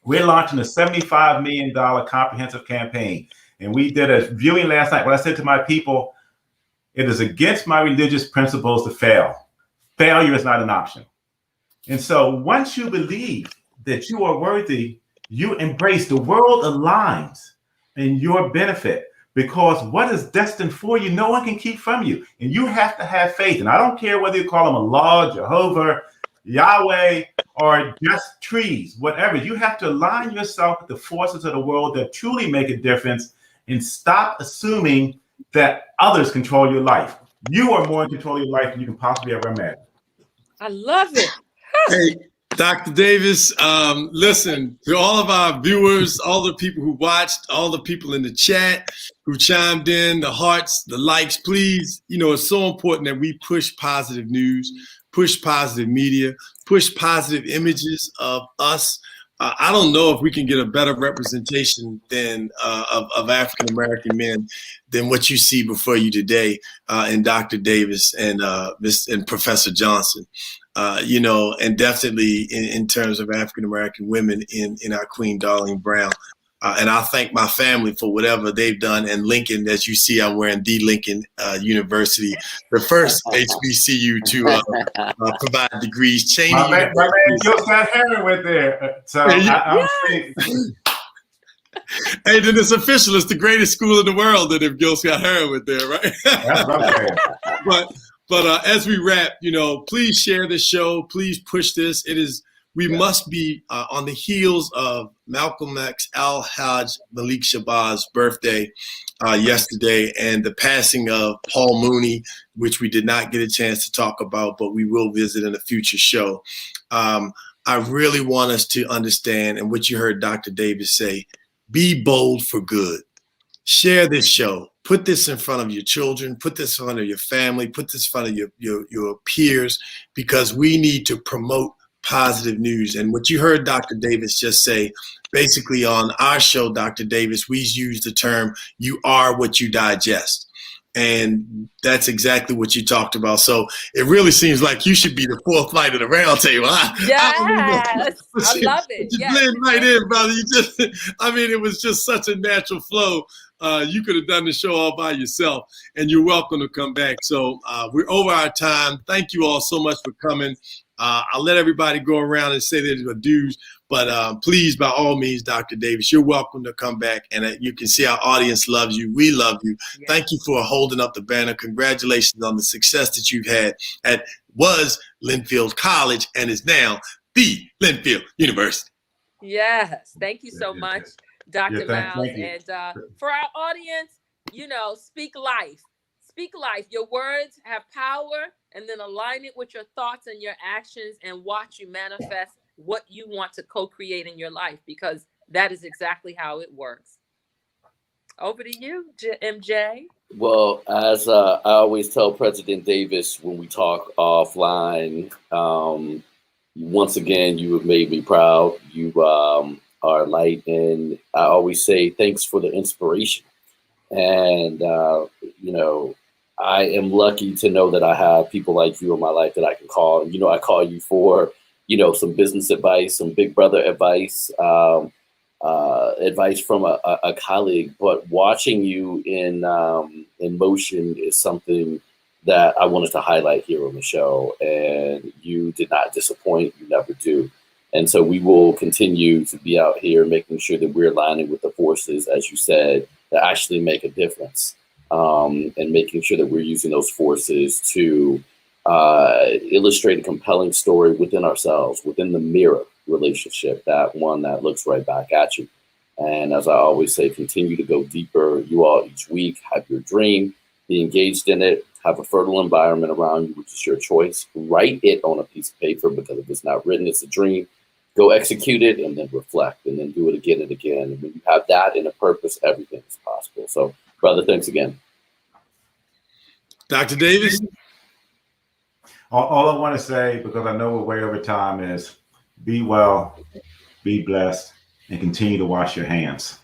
we're launching a $75 million comprehensive campaign. And we did a viewing last night. What I said to my people, it is against my religious principles to fail. Failure is not an option. And so once you believe that you are worthy, you embrace, the world aligns in your benefit, because what is destined for you, no one can keep from you. And you have to have faith. And I don't care whether you call them Allah, Jehovah, Yahweh, or just trees, whatever. You have to align yourself with the forces of the world that truly make a difference and stop assuming that others control your life. You are more in control of your life than you can possibly ever imagine. I love it. Hey, Dr. Davis, listen, to all of our viewers, all the people who watched, all the people in the chat who chimed in, the hearts, the likes, please, it's so important that we push positive news, push positive media, push positive images of us. I don't know if we can get a better representation than of African-American men than what you see before you today in Dr. Davis and Professor Johnson. And definitely in terms of African-American women in our Queen Darlene Brown. And I thank my family for whatever they've done. And Lincoln, as you see, I'm wearing the Lincoln University, the first HBCU to provide degrees. Cheney my man Gil Scott Heron went there. So I'm saying. Hey, then it's official. It's the greatest school in the world that if Gil Scott Heron went there, right? That's what I'm saying. But as we wrap, please share this show. Please push this. We must be on the heels of Malcolm X Al-Hajj Malik Shabazz birthday yesterday, and the passing of Paul Mooney, which we did not get a chance to talk about, but we will visit in a future show. I really want us to understand, and what you heard Dr. Davis say, be bold for good. Share this show. Put this in front of your children. Put this in front of your family. Put this in front of your peers, because we need to promote positive news. And what you heard Dr. Davis just say, basically on our show, Dr. Davis, we use the term, you are what you digest. And that's exactly what you talked about. So it really seems like you should be the fourth flight of the round table. Yes, I love it. You blend right in, brother. It was just such a natural flow. You could have done the show all by yourself, and you're welcome to come back. So we're over our time. Thank you all so much for coming. I'll let everybody go around and say their dues, but please, by all means, Dr. Davis, you're welcome to come back, and you can see our audience loves you. We love you. Yeah. Thank you for holding up the banner. Congratulations on the success that you've had at was Linfield College and is now the Linfield University. Yes. Thank you so much, Dr. Miles. And for our audience, speak life. Speak life. Your words have power, and then align it with your thoughts and your actions, and watch you manifest what you want to co-create in your life, because that is exactly how it works. Over to you, MJ. Well, as I always tell President Davis when we talk offline, once again, you have made me proud. You are light, and I always say thanks for the inspiration. And, I am lucky to know that I have people like you in my life that I can call. And, I call you for, some business advice, some big brother advice, advice from a colleague. But watching you in motion is something that I wanted to highlight here on the show. And you did not disappoint. You never do. And so we will continue to be out here making sure that we're aligning with the forces, as you said, that actually make a difference, and making sure that we're using those forces to illustrate a compelling story within ourselves, within the mirror relationship, that one that looks right back at you. And as I always say, continue to go deeper. You all each week have your dream, be engaged in it, have a fertile environment around you, which is your choice. Write it on a piece of paper, because if it's not written, it's a dream. Go execute it and then reflect and then do it again and again. And when you have that in a purpose, everything is possible. So, brother, thanks again. Dr. Davis? All I want to say, because I know we're way over time, is be well, be blessed, and continue to wash your hands.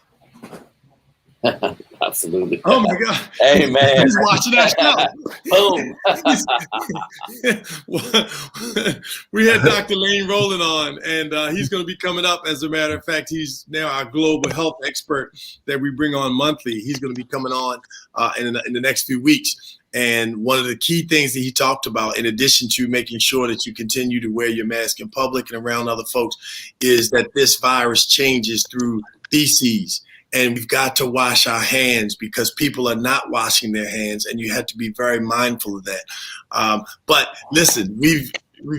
Absolutely. Oh my God. Hey, man. He's watching that Boom. We had Dr. Lane Rowland on, and he's going to be coming up. As a matter of fact, he's now our global health expert that we bring on monthly. He's going to be coming on in the next few weeks. And one of the key things that he talked about, in addition to making sure that you continue to wear your mask in public and around other folks, is that this virus changes through feces. And we've got to wash our hands, because people are not washing their hands, and you have to be very mindful of that. But listen, we've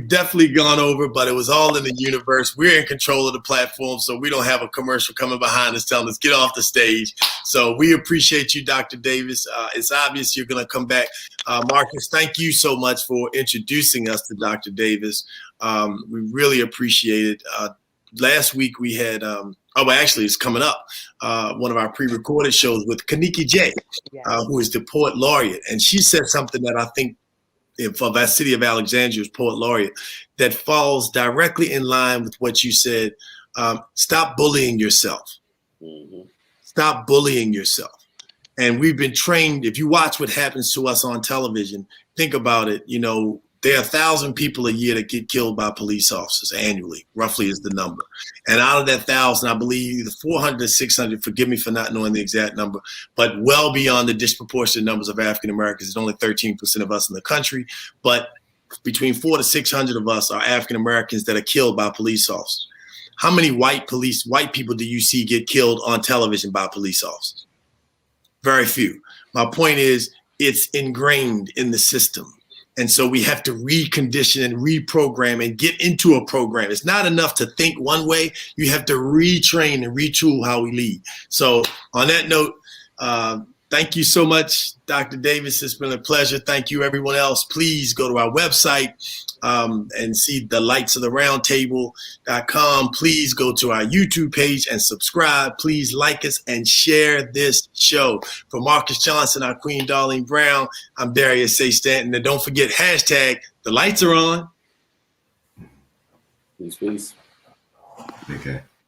definitely gone over, but it was all in the universe. We're in control of the platform, so we don't have a commercial coming behind us telling us get off the stage. So we appreciate you, Dr. Davis. It's obvious you're going to come back. Marcus, thank you so much for introducing us to Dr. Davis. We really appreciate it. Last week we had, actually it's coming up, one of our pre-recorded shows with Kaniki J, who is the poet laureate. And she said something that I think, of that City of Alexandria's poet laureate, that falls directly in line with what you said. Stop bullying yourself. Mm-hmm. Stop bullying yourself. And we've been trained. If you watch what happens to us on television, think about it. You know, there are 1,000 people a year that get killed by police officers annually, roughly is the number. And out of that 1,000, I believe either 400 or 600, forgive me for not knowing the exact number, but well beyond the disproportionate numbers of African Americans. There's only 13% of us in the country, but between 400 to 600 of us are African Americans that are killed by police officers. How many white people do you see get killed on television by police officers? Very few. My point is, it's ingrained in the system. And so we have to recondition and reprogram and get into a program. It's not enough to think one way. You have to retrain and retool how we lead. So on that note, thank you so much, Dr. Davis. It's been a pleasure. Thank you, everyone else. Please go to our website and see the lightsoftheroundtable.com. Please go to our YouTube page and subscribe. Please like us and share this show. For Marcus Johnson, our Queen Darlene Brown, I'm Darius A. Stanton. And don't forget, hashtag the lights are on. Peace, peace. Okay.